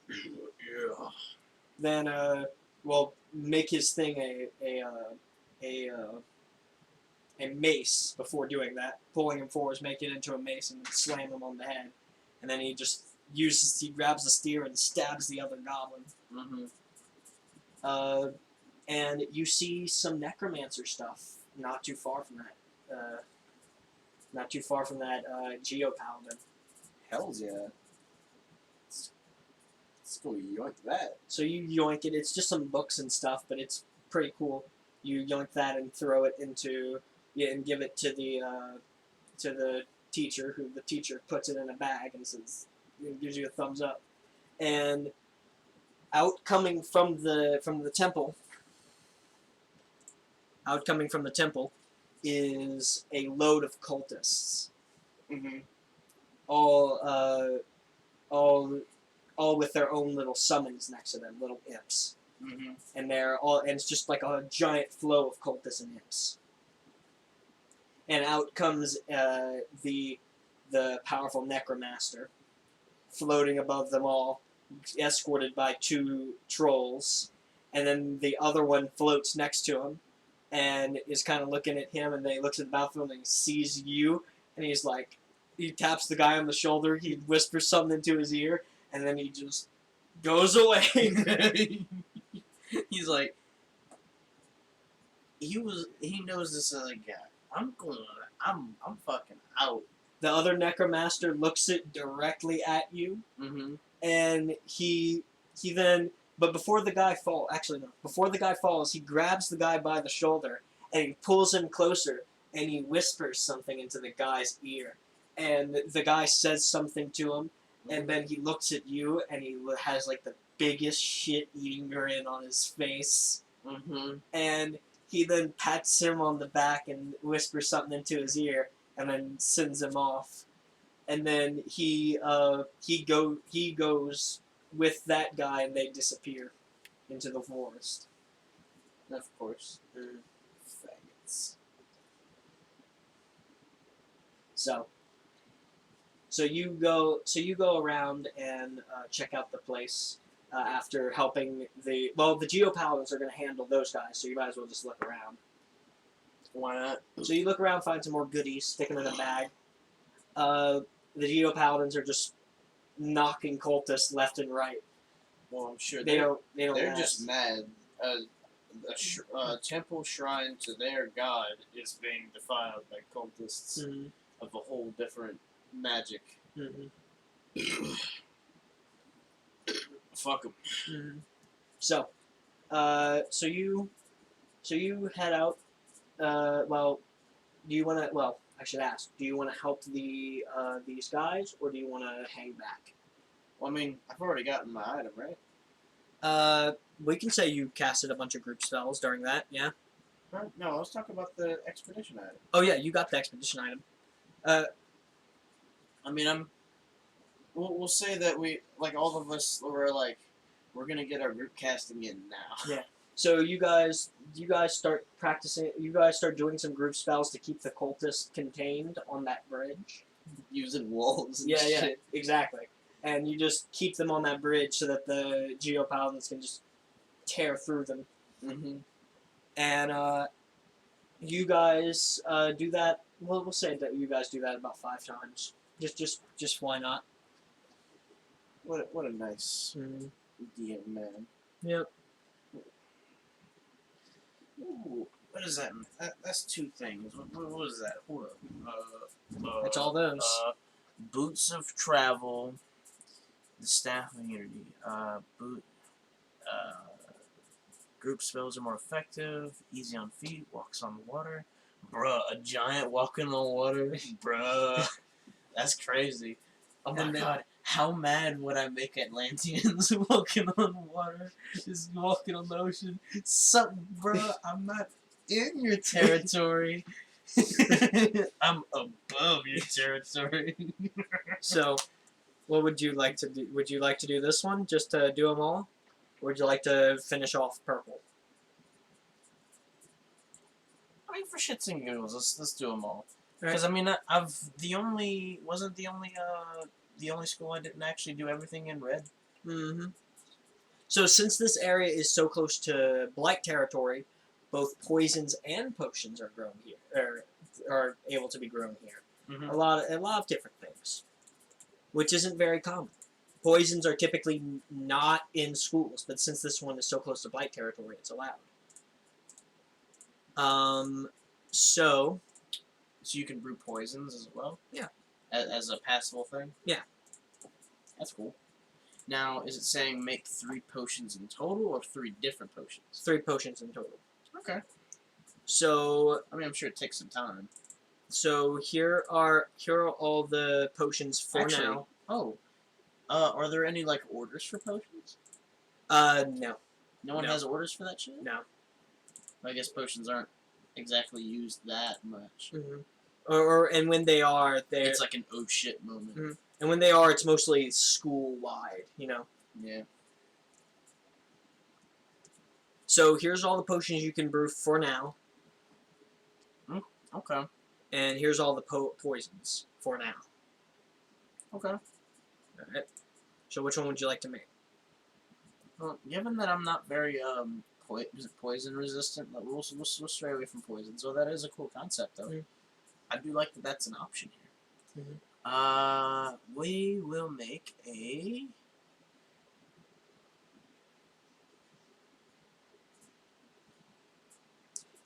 [SPEAKER 2] Yeah.
[SPEAKER 1] Then well, make his thing a mace before doing that. Pulling him forward, make it into a mace, and then slam him on the head. And then he grabs the spear and stabs the other goblin.
[SPEAKER 2] Mm-hmm.
[SPEAKER 1] And you see some necromancer stuff not too far from that. Geopaladin.
[SPEAKER 2] Hells yeah. Let's go yoink that.
[SPEAKER 1] So you yoink it. It's just some books and stuff, but it's pretty cool. You yoink that and throw it into and give it to the teacher, who the teacher puts it in a bag and says, gives you a thumbs up. And outcoming from the temple is a load of cultists,
[SPEAKER 2] Mm-hmm.
[SPEAKER 1] all with their own little summons next to them, little imps.
[SPEAKER 2] Mm-hmm.
[SPEAKER 1] And it's just like a giant flow of cultists and imps. And out comes the powerful necromancer, floating above them all, escorted by 2 trolls, and then the other one floats next to him, and is kind of looking at him, and then he looks at the battlefield and he sees you, and he's like, he taps the guy on the shoulder, he whispers something into his ear, and then he just goes away.
[SPEAKER 2] He's like, he knows this other guy. I'm fucking out.
[SPEAKER 1] The other necromancer looks it directly at you,
[SPEAKER 2] Mm-hmm.
[SPEAKER 1] and he then, but before the guy falls, he grabs the guy by the shoulder and he pulls him closer and he whispers something into the guy's ear, and the guy says something to him, and then he looks at you and he has like the biggest shit-eating grin on his face,
[SPEAKER 2] Mm-hmm.
[SPEAKER 1] and he then pats him on the back and whispers something into his ear, and then sends him off. And then he goes with that guy, and they disappear into the forest.
[SPEAKER 2] Of course. Faggots.
[SPEAKER 1] So you go around and check out the place after helping the Geopaladins are going to handle those guys, so you might as well just look around.
[SPEAKER 2] Why not?
[SPEAKER 1] So you look around, find some more goodies, stick them in a bag. The Geopaladins are just knocking cultists left and right.
[SPEAKER 2] Well, I'm sure
[SPEAKER 1] They don't.
[SPEAKER 2] they're
[SPEAKER 1] last.
[SPEAKER 2] just mad. A temple shrine to their god is being defiled by cultists
[SPEAKER 1] Mhm.
[SPEAKER 2] of a whole different magic.
[SPEAKER 1] Mhm.
[SPEAKER 2] Fuck them.
[SPEAKER 1] Mhm. So you head out. Do you want to? Well, I should ask. Do you want to help these guys, or do you want to hang back?
[SPEAKER 2] Well, I mean, I've already gotten my item, right?
[SPEAKER 1] We can say you casted a bunch of group spells during that. Yeah.
[SPEAKER 2] Huh? No, let's talk about the expedition item.
[SPEAKER 1] Oh yeah, you got the expedition item.
[SPEAKER 2] I mean, we'll say that we, like, all of us were like, we're gonna get our group casting in now.
[SPEAKER 1] Yeah. So you guys start practicing. You guys start doing some group spells to keep the cultists contained on that bridge.
[SPEAKER 2] Using walls and
[SPEAKER 1] Yeah,
[SPEAKER 2] shit.
[SPEAKER 1] exactly. And you just keep them on that bridge so that the Geopaladins can just tear through them.
[SPEAKER 2] Mm-hmm.
[SPEAKER 1] And you guys do that. Well, we'll say that you guys do that about 5 times. Just why not?
[SPEAKER 2] What a nice DM man.
[SPEAKER 1] Yep.
[SPEAKER 2] Ooh, what is that? That's 2 things. What is that? Hold up.
[SPEAKER 1] That's all those.
[SPEAKER 2] Boots of travel. The staff immunity. Group spells are more effective. Easy on feet. Walks on water. Bruh, a giant walking on water. Bruh, that's crazy. Oh my god. How mad would I make Atlanteans walking on water, just walking on the ocean? Sup, bro? I'm not in your territory. I'm above your territory.
[SPEAKER 1] So, what would you like to do? Would you like to do this one, just to do them all? Or would you like to finish off purple?
[SPEAKER 2] I mean, for shits and giggles, let's do them all.
[SPEAKER 1] Right.
[SPEAKER 2] Because I mean, I've the only school I didn't actually do everything in red.
[SPEAKER 1] Mm-hmm. So since this area is so close to blight territory, both poisons and potions are grown here, or are able to be grown here.
[SPEAKER 2] Mm-hmm.
[SPEAKER 1] A lot of different things, which isn't very common. Poisons are typically not in schools, but since this one is so close to blight territory, it's allowed. So
[SPEAKER 2] you can brew poisons as well.
[SPEAKER 1] Yeah.
[SPEAKER 2] As a passable thing.
[SPEAKER 1] Yeah.
[SPEAKER 2] That's cool. Now, is it saying make 3 potions in total, or 3 different potions?
[SPEAKER 1] 3 potions in total.
[SPEAKER 2] Okay.
[SPEAKER 1] So
[SPEAKER 2] I mean, I'm sure it takes some time.
[SPEAKER 1] So here are all the potions for
[SPEAKER 2] Actually,
[SPEAKER 1] now.
[SPEAKER 2] Oh. Are there any, like, orders for potions?
[SPEAKER 1] No.
[SPEAKER 2] No one
[SPEAKER 1] No.
[SPEAKER 2] has orders for that shit?
[SPEAKER 1] No.
[SPEAKER 2] I guess potions aren't exactly used that much.
[SPEAKER 1] Mm-hmm. And when they are,
[SPEAKER 2] It's like an oh shit moment.
[SPEAKER 1] Mm-hmm. And when they are, it's mostly school-wide, you know?
[SPEAKER 2] Yeah.
[SPEAKER 1] So here's all the potions you can brew for now.
[SPEAKER 2] Okay.
[SPEAKER 1] And here's all the poisons for now.
[SPEAKER 2] Okay.
[SPEAKER 1] Alright. So which one would you like to make?
[SPEAKER 2] Well, given that I'm not very, poison resistant, we'll stray away from poison. So that is a cool concept, though.
[SPEAKER 1] Mm-hmm.
[SPEAKER 2] I do like that that's an option here.
[SPEAKER 1] Mm-hmm.
[SPEAKER 2] We will make a...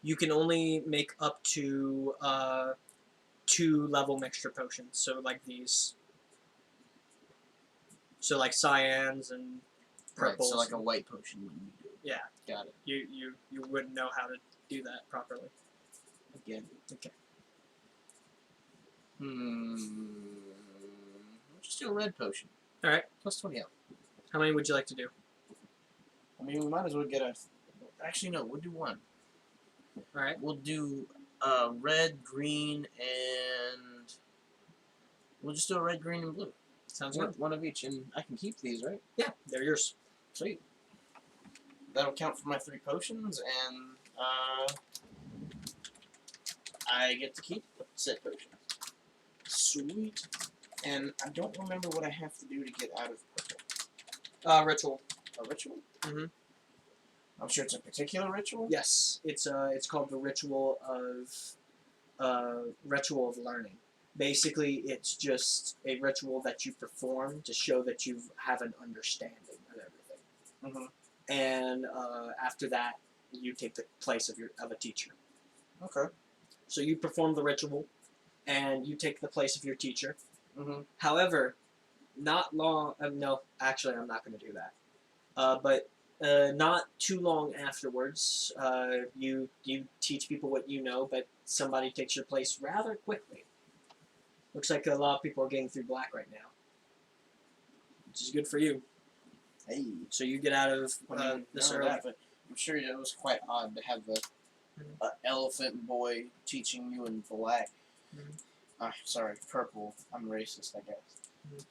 [SPEAKER 1] You can only make up to 2-level mixture potions. So like these. So like cyans and purples.
[SPEAKER 2] Right, so like a white potion wouldn't do.
[SPEAKER 1] Yeah.
[SPEAKER 2] Got it.
[SPEAKER 1] You wouldn't know how to do that properly.
[SPEAKER 2] Again.
[SPEAKER 1] Okay.
[SPEAKER 2] We'll just do a red potion.
[SPEAKER 1] Alright.
[SPEAKER 2] Plus 20 out.
[SPEAKER 1] How many would you like to do?
[SPEAKER 2] I mean, we might as well get a... Actually, no, we'll do 1.
[SPEAKER 1] Alright.
[SPEAKER 2] We'll do red, green, and... We'll just do a red, green, and blue.
[SPEAKER 1] Sounds good.
[SPEAKER 2] One of each, and I can keep these, right?
[SPEAKER 1] Yeah, they're yours.
[SPEAKER 2] Sweet. That'll count for my 3 potions, and I get to keep said potion. Sweet. And I don't remember what I have to do to get out of purple.
[SPEAKER 1] Ritual.
[SPEAKER 2] A ritual?
[SPEAKER 1] Mm-hmm.
[SPEAKER 2] I'm sure it's a particular ritual?
[SPEAKER 1] Yes, it's called the ritual of learning. Basically, it's just a ritual that you perform to show that you have an understanding of everything.
[SPEAKER 2] Mm-hmm.
[SPEAKER 1] And after that, you take the place of a teacher.
[SPEAKER 2] Okay.
[SPEAKER 1] So you perform the ritual, and you take the place of your teacher.
[SPEAKER 2] Mm-hmm.
[SPEAKER 1] However, not long. No, actually, I'm not going to do that. But not too long afterwards, you teach people what you know, but somebody takes your place rather quickly. Looks like a lot of people are getting through black right now, which is good for you.
[SPEAKER 2] Hey.
[SPEAKER 1] So you get out of this early.
[SPEAKER 2] But I'm sure it was quite odd to have a elephant boy teaching you in black.
[SPEAKER 1] Mm-hmm.
[SPEAKER 2] Sorry, purple. I'm racist, I guess.
[SPEAKER 1] Mm-hmm.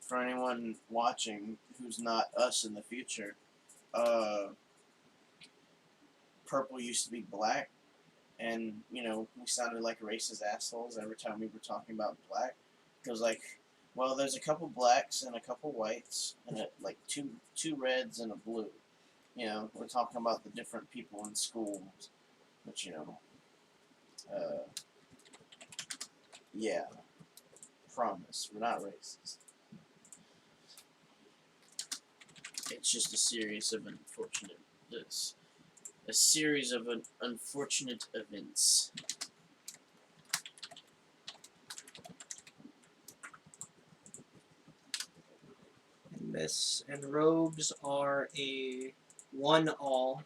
[SPEAKER 2] For anyone watching who's not us in the future, purple used to be black, and, you know, we sounded like racist assholes every time we were talking about black. It was like, well, there's a couple blacks and a couple whites, and like two reds and a blue. You know, we're talking about the different people in schools, but, you know, yeah, promise, we're not racist. It's just a series of unfortunate events.
[SPEAKER 1] And robes are a 1-all.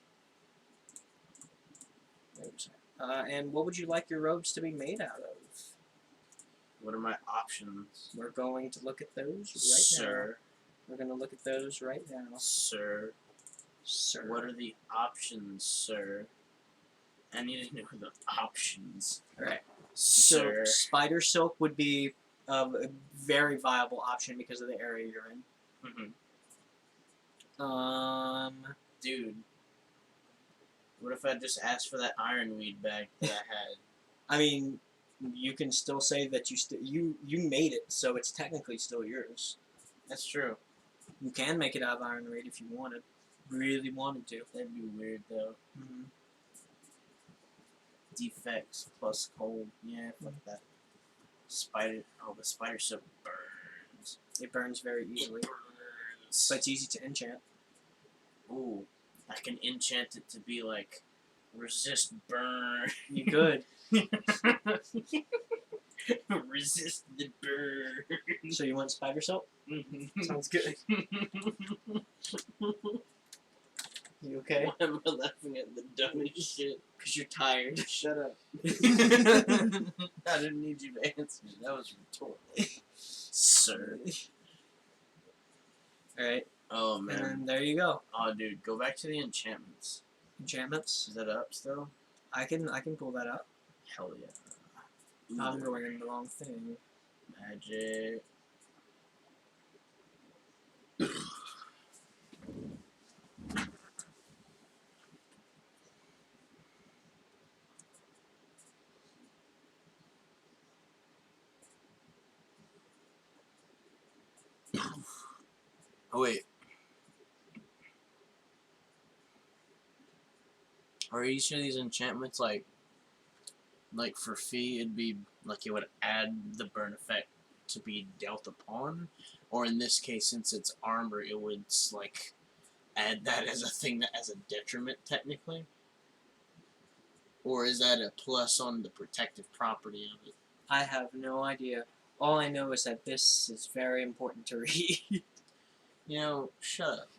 [SPEAKER 1] And what would you like your robes to be made out of?
[SPEAKER 2] What are my options,
[SPEAKER 1] We're going to look at those right
[SPEAKER 2] sir?
[SPEAKER 1] now. We're going to look at those right now.
[SPEAKER 2] Sir.
[SPEAKER 1] Sir.
[SPEAKER 2] What are the options, sir? I need to know the options.
[SPEAKER 1] Alright.
[SPEAKER 2] Sir.
[SPEAKER 1] So, spider silk would be a very viable option because of the area you're in.
[SPEAKER 2] Dude. What if I just asked for that ironweed bag that I had?
[SPEAKER 1] I mean, you can still say that you made it, so it's technically still yours.
[SPEAKER 2] That's true.
[SPEAKER 1] You can make it out of ironweed if you wanted, really wanted to.
[SPEAKER 2] That'd be weird though.
[SPEAKER 1] Mm-hmm.
[SPEAKER 2] Defects plus cold. Yeah, fuck that. Spider. Oh, the spider silk burns.
[SPEAKER 1] It burns very easily,
[SPEAKER 2] Burns.
[SPEAKER 1] but it's easy to enchant.
[SPEAKER 2] Ooh, I can enchant it to be like resist burn.
[SPEAKER 1] You could.
[SPEAKER 2] Resist the burn.
[SPEAKER 1] So you want spider silk? Sounds good. You okay?
[SPEAKER 2] Why am I laughing at the dumbest shit?
[SPEAKER 1] Because you're tired.
[SPEAKER 2] Shut up. I didn't need you to answer. That was rhetorical. Sir.
[SPEAKER 1] Alright,
[SPEAKER 2] Oh,
[SPEAKER 1] and
[SPEAKER 2] man.
[SPEAKER 1] then there you go.
[SPEAKER 2] Oh, dude, go back to the enchantments.
[SPEAKER 1] Enchantments.
[SPEAKER 2] Is that up still?
[SPEAKER 1] I can pull that up.
[SPEAKER 2] Hell yeah.
[SPEAKER 1] I'm
[SPEAKER 2] Ooh,
[SPEAKER 1] going in the wrong thing.
[SPEAKER 2] magic. Oh, wait. Are each of these enchantments like for fee, it'd be like it would add the burn effect to be dealt upon? Or in this case, since it's armor, it would like add that as a thing that as a detriment technically? Or is that a plus on the protective property of it?
[SPEAKER 1] I have no idea. All I know is that this is very important to read.
[SPEAKER 2] You know, shut up.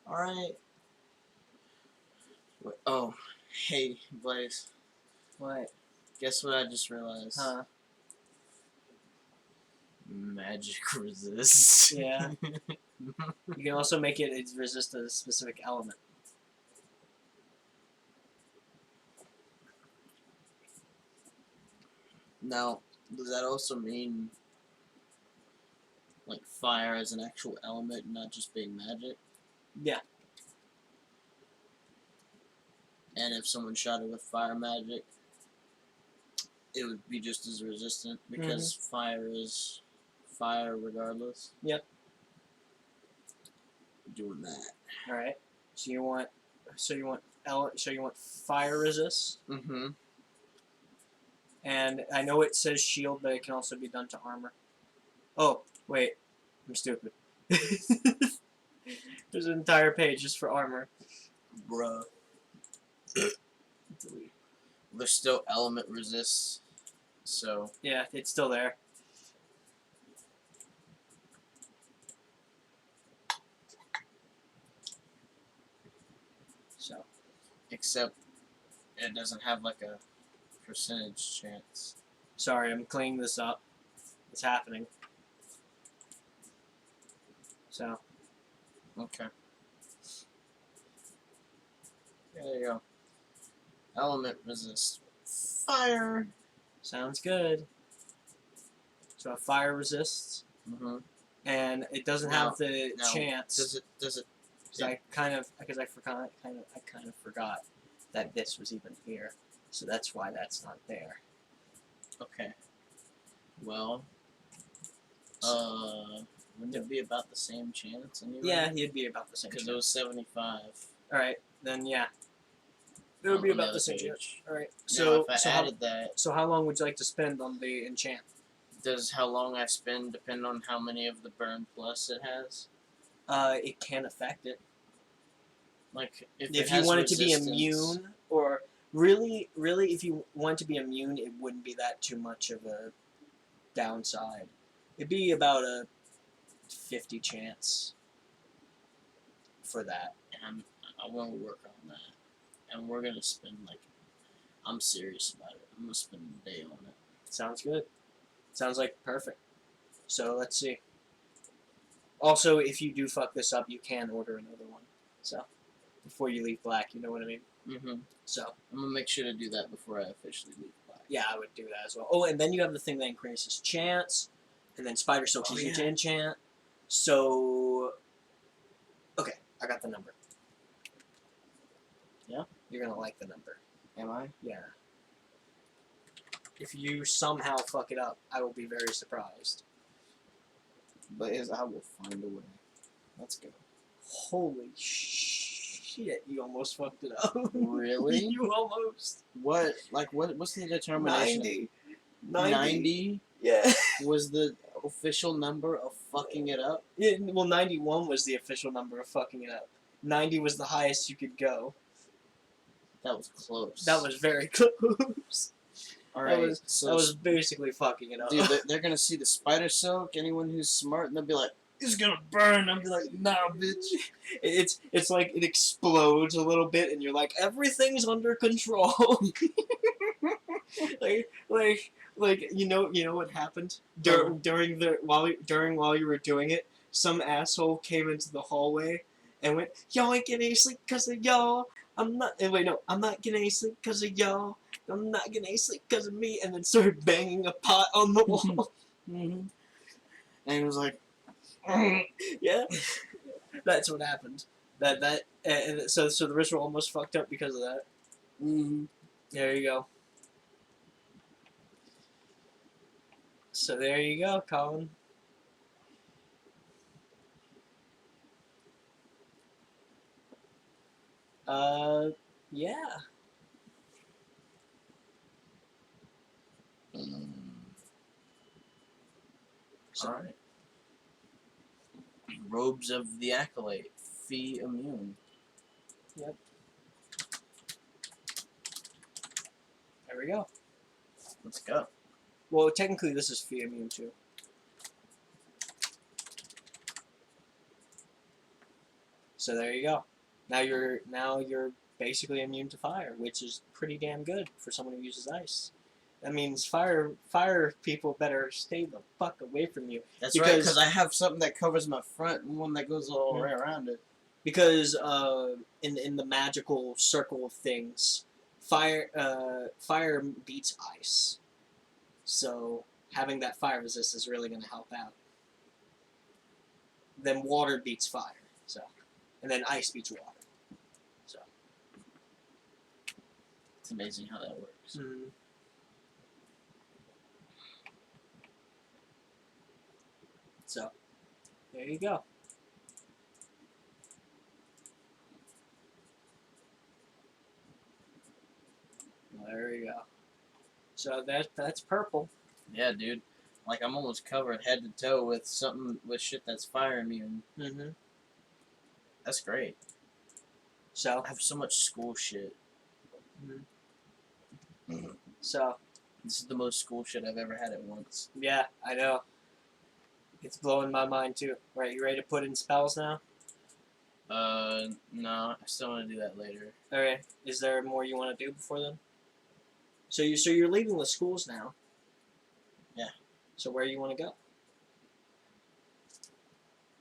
[SPEAKER 2] Alright. Oh, hey, Blaze.
[SPEAKER 1] What?
[SPEAKER 2] Guess what I just realized?
[SPEAKER 1] Huh?
[SPEAKER 2] Magic resist.
[SPEAKER 1] Yeah. You can also make it resist a specific element.
[SPEAKER 2] Now, does that also mean like fire as an actual element, not just being magic?
[SPEAKER 1] Yeah.
[SPEAKER 2] And if someone shot it with fire magic, it would be just as resistant because fire is fire regardless.
[SPEAKER 1] Yep.
[SPEAKER 2] Doing that.
[SPEAKER 1] All right. So you want fire resist,
[SPEAKER 2] Mm-hmm.
[SPEAKER 1] and I know it says shield, but it can also be done to armor. Oh wait, I'm stupid. There's an entire page just for armor.
[SPEAKER 2] Bruh.
[SPEAKER 1] Delete.
[SPEAKER 2] There's still element resist, so
[SPEAKER 1] Yeah, it's still there. So.
[SPEAKER 2] except it doesn't have like a percentage chance.
[SPEAKER 1] Sorry, I'm cleaning this up. It's happening. So.
[SPEAKER 2] Okay. There you go. Element resist. Fire.
[SPEAKER 1] Sounds good. So a fire resists,
[SPEAKER 2] Mm-hmm.
[SPEAKER 1] and it doesn't
[SPEAKER 2] Now-
[SPEAKER 1] have the
[SPEAKER 2] now,
[SPEAKER 1] chance.
[SPEAKER 2] Does it
[SPEAKER 1] Because I kind of forgot that this was even here, so that's why that's not there.
[SPEAKER 2] okay. Well, wouldn't it be about the same chance anyway?
[SPEAKER 1] Yeah, he'd be about the same.
[SPEAKER 2] Because
[SPEAKER 1] chance.
[SPEAKER 2] it was 75.
[SPEAKER 1] All right, then yeah, it would be
[SPEAKER 2] on the
[SPEAKER 1] about
[SPEAKER 2] other
[SPEAKER 1] the same
[SPEAKER 2] page.
[SPEAKER 1] chance. All right,
[SPEAKER 2] Now,
[SPEAKER 1] so
[SPEAKER 2] if I added that,
[SPEAKER 1] so how long would you like to spend on the enchant?
[SPEAKER 2] does how long I spend depend on how many of the burn plus it has?
[SPEAKER 1] It can affect it.
[SPEAKER 2] Like, if
[SPEAKER 1] If
[SPEAKER 2] it
[SPEAKER 1] you
[SPEAKER 2] has
[SPEAKER 1] want it to be
[SPEAKER 2] resistance-
[SPEAKER 1] immune, or really, if you want to be immune, it wouldn't be that too much of a downside. It'd be about a 50 chance for that.
[SPEAKER 2] and I want to work on that. And we're going to spend, like, I'm serious about it. I'm going to spend a day on it.
[SPEAKER 1] Sounds good. Sounds like perfect. So let's see. Also, if you do fuck this up, you can order another one. So before you leave black, you know what I mean.
[SPEAKER 2] Mm-hmm.
[SPEAKER 1] So
[SPEAKER 2] I'm gonna make sure to do that before I officially leave black.
[SPEAKER 1] yeah, I would do that as well. Oh, and then you have the thing that increases chance, and then spider soaks
[SPEAKER 2] Oh,
[SPEAKER 1] easy
[SPEAKER 2] yeah.
[SPEAKER 1] to enchant. So okay, I got the number.
[SPEAKER 2] Yeah?
[SPEAKER 1] You're gonna like the number.
[SPEAKER 2] Am I?
[SPEAKER 1] Yeah. If you somehow fuck it up, I will be very surprised.
[SPEAKER 2] But I will find a way. Let's go.
[SPEAKER 1] Holy shit, you almost fucked it up.
[SPEAKER 2] Really?
[SPEAKER 1] You almost.
[SPEAKER 2] What? Like, what's the determination?
[SPEAKER 1] 90.
[SPEAKER 2] 90
[SPEAKER 1] Yeah.
[SPEAKER 2] was the official number of fucking it up?
[SPEAKER 1] Well, 91 was the official number of fucking it up. 90 was the highest you could go.
[SPEAKER 2] That was close.
[SPEAKER 1] That was very close.
[SPEAKER 2] Alright,
[SPEAKER 1] That was basically fucking it up.
[SPEAKER 2] dude, they're gonna see the spider silk, anyone who's smart, and they'll be like, it's gonna burn. I'll be like, nah, bitch.
[SPEAKER 1] It's like it explodes a little bit, and you're like, everything's under control. like you know what happened during while you were doing it. Some asshole came into the hallway and went, "Y'all ain't getting any sleep because of y'all. I'm not. And wait, no, I'm not getting any sleep because of y'all. I'm not getting any sleep because of me." And then started banging a pot on the wall.
[SPEAKER 2] Mm-hmm. And he was like,
[SPEAKER 1] Yeah, that's what happened. So the ritual almost fucked up because of that.
[SPEAKER 2] mm-hmm.
[SPEAKER 1] There you go. So there you go, Colin. Yeah. So,
[SPEAKER 2] Alright. Robes of the Acolyte. Fee immune.
[SPEAKER 1] Yep. There we go.
[SPEAKER 2] Let's go.
[SPEAKER 1] Well, technically, this is fee immune too. So there you go. Now you're basically immune to fire, which is pretty damn good for someone who uses ice. That means fire people better stay the fuck away from you.
[SPEAKER 2] That's right, because I have something that covers my front and one that goes all the way around it.
[SPEAKER 1] Because in the magical circle of things, fire beats ice. So having that fire resist is really going to help out. Then water beats fire. So, and then ice beats water. So
[SPEAKER 2] it's amazing how that works.
[SPEAKER 1] Mm-hmm. So there you go. There we go. So that's purple.
[SPEAKER 2] Yeah, dude. Like, I'm almost covered head to toe with something with shit that's fire immune.
[SPEAKER 1] Mm-hmm.
[SPEAKER 2] That's great.
[SPEAKER 1] So
[SPEAKER 2] I have so much school shit.
[SPEAKER 1] Mm-hmm. So
[SPEAKER 2] this is the most school shit I've ever had at once.
[SPEAKER 1] Yeah, I know. It's blowing my mind too. Right, you ready to put in spells now?
[SPEAKER 2] No. I still want to do that later.
[SPEAKER 1] Alright. Is there more you want to do before then? So you're leaving the schools now.
[SPEAKER 2] Yeah.
[SPEAKER 1] So where you want to go?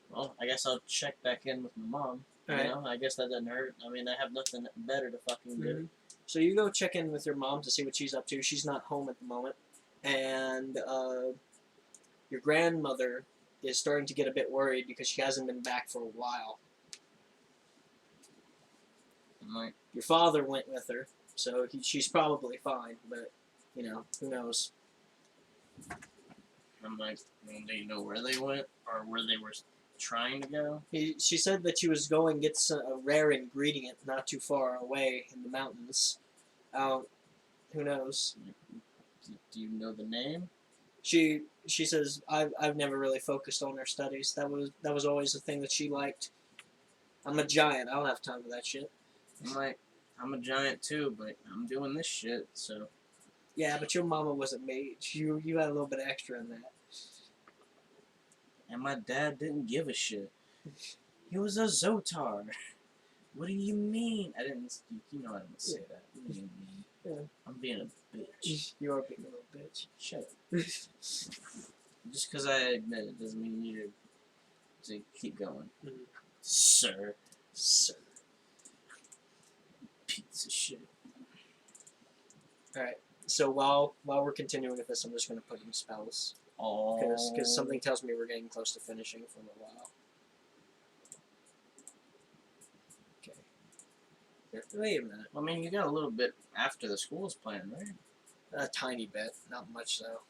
[SPEAKER 2] Well, I guess I'll check back in with my mom.
[SPEAKER 1] Alright.
[SPEAKER 2] You know, I guess that doesn't hurt. I mean, I have nothing better to fucking do.
[SPEAKER 1] So you go check in with your mom to see what she's up to. She's not home at the moment. And your grandmother is starting to get a bit worried because she hasn't been back for a while.
[SPEAKER 2] I'm like,
[SPEAKER 1] Your father went with her, so she's probably fine, but, you know, who knows?
[SPEAKER 2] I'm like, do you know where they went? Or where they were trying to go?
[SPEAKER 1] She said that she was going to get a rare ingredient not too far away in the mountains. Who knows?
[SPEAKER 2] Do you know the name?
[SPEAKER 1] She says I've never really focused on her studies. That was always the thing that she liked. I'm a giant. I don't have time for that shit.
[SPEAKER 2] I'm like, I'm a giant too, but I'm doing this shit, so.
[SPEAKER 1] Yeah, but your mama was a mage. You had a little bit extra in that.
[SPEAKER 2] And my dad didn't give a shit. He was a Zotar. What do you mean? I didn't. You know I didn't say that. What do you mean?
[SPEAKER 1] Yeah.
[SPEAKER 2] I'm being a bitch.
[SPEAKER 1] You are being a little bitch.
[SPEAKER 2] Shut up. Just because I admit it doesn't mean you to keep going.
[SPEAKER 1] Mhm.
[SPEAKER 2] Sir.
[SPEAKER 1] Sir.
[SPEAKER 2] Piece of shit.
[SPEAKER 1] Alright, so while we're continuing with this, I'm just going to put in spells.
[SPEAKER 2] Oh.
[SPEAKER 1] Because something tells me we're getting close to finishing for a while. Okay. Wait a minute.
[SPEAKER 2] I mean, you got a little bit after the school's plan, right?
[SPEAKER 1] A tiny bit. Not much, though.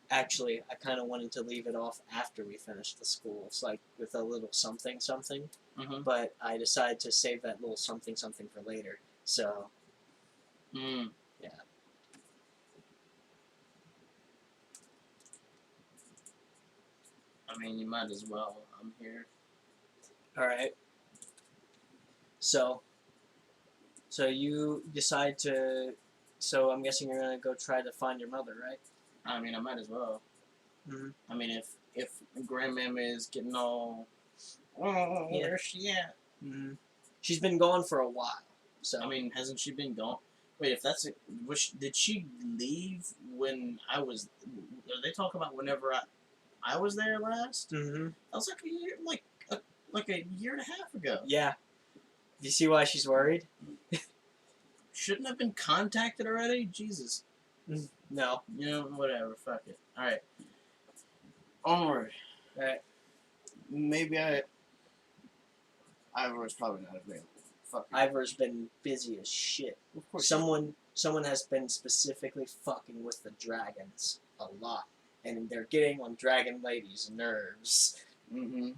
[SPEAKER 1] Actually, I kind of wanted to leave it off after we finished the schools, like with a little something something.
[SPEAKER 2] Mm-hmm.
[SPEAKER 1] But I decided to save that little something something for later. So,
[SPEAKER 2] Mm.
[SPEAKER 1] yeah.
[SPEAKER 2] I mean, you might as well. I'm here.
[SPEAKER 1] Alright. So you decide to. So I'm guessing you're gonna go try to find your mother, right?
[SPEAKER 2] I mean, I might as well.
[SPEAKER 1] Mm-hmm.
[SPEAKER 2] I mean, if Grandmama is getting all, oh,
[SPEAKER 1] Yeah.
[SPEAKER 2] where's she at?
[SPEAKER 1] Mm-hmm. She's been gone for a while. So
[SPEAKER 2] I mean, hasn't she been gone? Wait, if that's did she leave when I was? Are they talking about whenever I was there last?
[SPEAKER 1] Mm-hmm.
[SPEAKER 2] That was like a year, like a year and a half ago.
[SPEAKER 1] Yeah. Do you see why she's worried?
[SPEAKER 2] Shouldn't have been contacted already. Jesus.
[SPEAKER 1] No.
[SPEAKER 2] You know, whatever. Fuck it. All right. Onward.
[SPEAKER 1] All right.
[SPEAKER 2] Maybe Ivor's probably not available. Fuck it.
[SPEAKER 1] Ivor's been busy as shit.
[SPEAKER 2] Of course.
[SPEAKER 1] Someone has been specifically fucking with the dragons a lot, and they're getting on Dragon Lady's nerves.
[SPEAKER 2] Mm-hmm.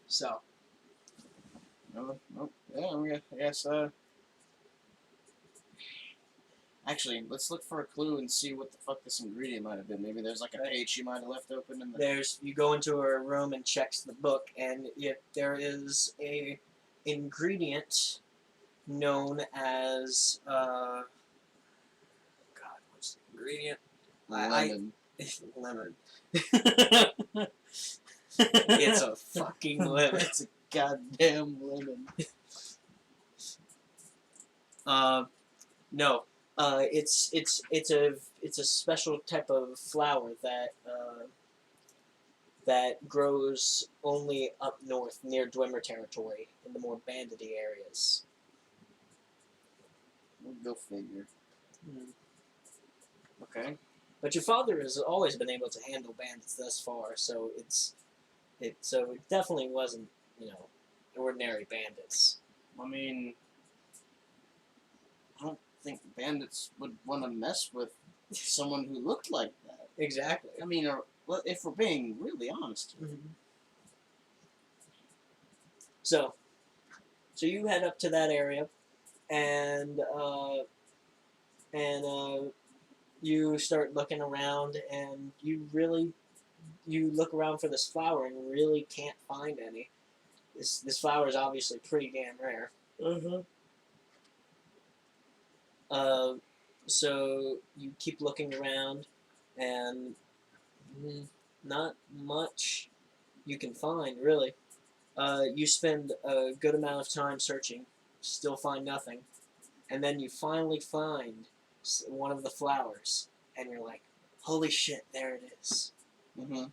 [SPEAKER 1] So.
[SPEAKER 2] Yeah, I guess. Actually, let's look for a clue and see what the fuck this ingredient might have been. Maybe there's like a page she might have left open in the.
[SPEAKER 1] You go into her room and checks the book, and there is a ingredient known as God, what's the ingredient?
[SPEAKER 2] Lemon.
[SPEAKER 1] Lemon. It's a fucking lemon.
[SPEAKER 2] It's a goddamn lemon.
[SPEAKER 1] No. It's a special type of flower that grows only up north near Dwemer territory in the more bandity areas.
[SPEAKER 2] Go figure. Okay.
[SPEAKER 1] But your father has always been able to handle bandits thus far, so it definitely wasn't, ordinary bandits.
[SPEAKER 2] I mean, I don't think bandits would want to mess with someone who looked like that.
[SPEAKER 1] Exactly.
[SPEAKER 2] I mean, if we're being really honest.
[SPEAKER 1] Mm-hmm. So you head up to that area, and you start looking around, and you look around for this flower and really can't find any. This flower is obviously pretty damn rare.
[SPEAKER 2] Mm-hmm.
[SPEAKER 1] So you keep looking around, and not much you can find, really. You spend a good amount of time searching, still find nothing, and then you finally find one of the flowers, and you're like, holy shit, there it is.
[SPEAKER 2] Mm-hmm.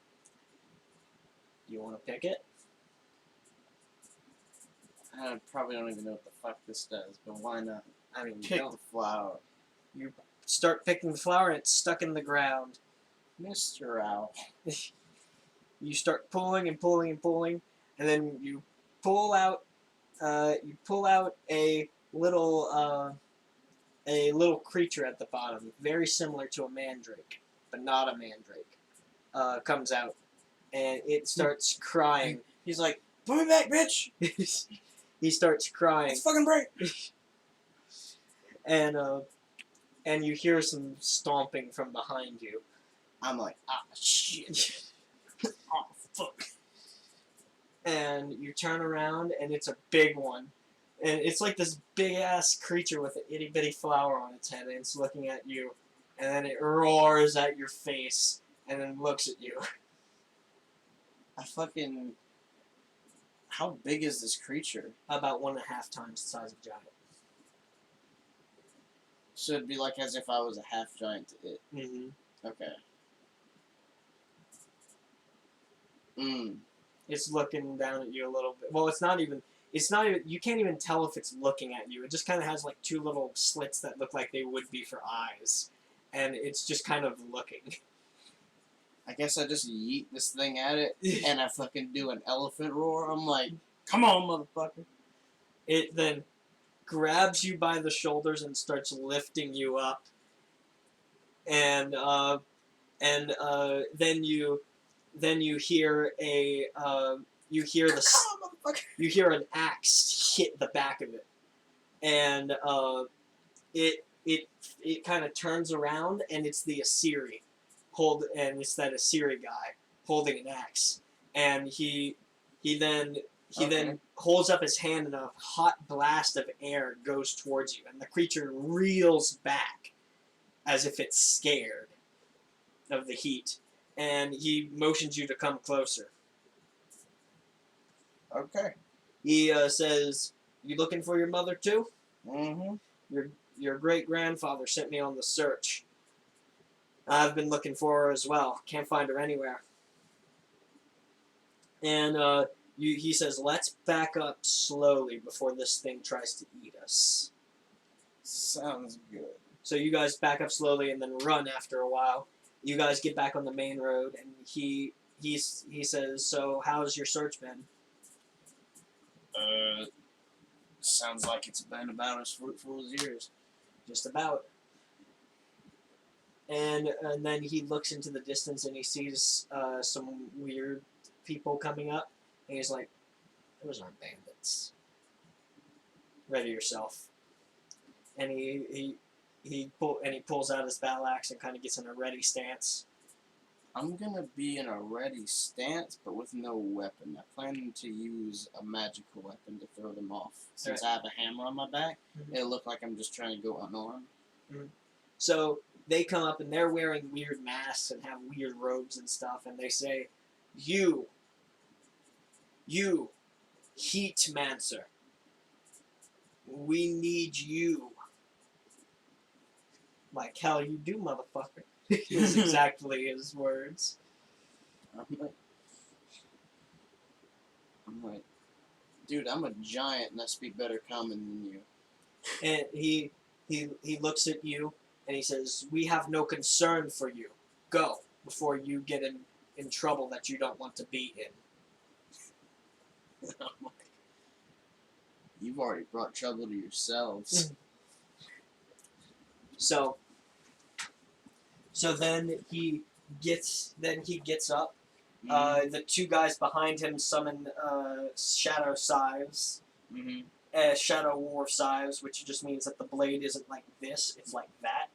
[SPEAKER 1] You want to pick it?
[SPEAKER 2] I probably don't even know what the fuck this does, but why not?
[SPEAKER 1] I mean, you
[SPEAKER 2] Pick
[SPEAKER 1] don't.
[SPEAKER 2] the flower.
[SPEAKER 1] You start picking the flower, and it's stuck in the ground.
[SPEAKER 2] Mr. Owl.
[SPEAKER 1] You start pulling and pulling and pulling, and then you pull out a little creature at the bottom, very similar to a mandrake, but not a mandrake. Comes out, and it starts crying.
[SPEAKER 2] He's like, "Put me back, bitch!"
[SPEAKER 1] He starts crying,
[SPEAKER 2] It's fucking break.
[SPEAKER 1] and you hear some stomping from behind you.
[SPEAKER 2] I'm like, ah, shit. Oh, fuck.
[SPEAKER 1] And you turn around, and it's a big one. And it's like this big-ass creature with an itty-bitty flower on its head, and it's looking at you. And then it roars at your face, and then looks at you.
[SPEAKER 2] I fucking... How big is this creature?
[SPEAKER 1] About 1.5 times the size of a giant.
[SPEAKER 2] So it'd be like as if I was a half giant to it.
[SPEAKER 1] Mm-hmm.
[SPEAKER 2] Okay. Mm.
[SPEAKER 1] It's looking down at you a little bit. Well, it's not even. You can't even tell if it's looking at you. It just kind of has like 2 little slits that look like they would be for eyes, and it's just kind of looking.
[SPEAKER 2] I guess I just yeet this thing at it, and I fucking do an elephant roar. I'm like, come on, motherfucker.
[SPEAKER 1] It then grabs you by the shoulders and starts lifting you up, and then you hear you hear the
[SPEAKER 2] Come on, motherfucker.
[SPEAKER 1] you hear an axe hit the back of it, and it kind of turns around, and it's the Asiri it's that Asiri guy holding an axe, and he then holds up his hand, and a hot blast of air goes towards you, and the creature reels back as if it's scared of the heat, and he motions you to come closer.
[SPEAKER 2] Okay.
[SPEAKER 1] He says, "You looking for your mother too?
[SPEAKER 2] Mm-hmm.
[SPEAKER 1] Your great-grandfather sent me on the search. I've been looking for her as well. Can't find her anywhere." And he says, "Let's back up slowly before this thing tries to eat us."
[SPEAKER 2] Sounds good.
[SPEAKER 1] So you guys back up slowly and then run after a while. You guys get back on the main road, and he says, "So how's your search been?"
[SPEAKER 2] Sounds like it's been about as fruitful as yours.
[SPEAKER 1] Just about. And then he looks into the distance, and he sees some weird people coming up, and he's like, "Those aren't bandits. Ready yourself." And he pulls out his battle axe and kind of gets in a ready stance.
[SPEAKER 2] I'm gonna be in a ready stance, but with no weapon. I plan to use a magical weapon to throw them off. Since I have a hammer on my back, it'll look like I'm just trying to go unarmed.
[SPEAKER 1] So they come up, and they're wearing weird masks and have weird robes and stuff, and they say, You, Heat Mancer, we need you." "Like hell you do, motherfucker." Is exactly his words.
[SPEAKER 2] I'm like, dude, I'm a giant and I speak better common than you.
[SPEAKER 1] And he looks at you, and he says, "We have no concern for you. Go, before you get in trouble that you don't want to be in."
[SPEAKER 2] I'm like, you've already brought trouble to yourselves.
[SPEAKER 1] So then he gets up. The 2 guys behind him summon shadow scythes, shadow war scythes, which just means that the blade isn't like this; it's like that.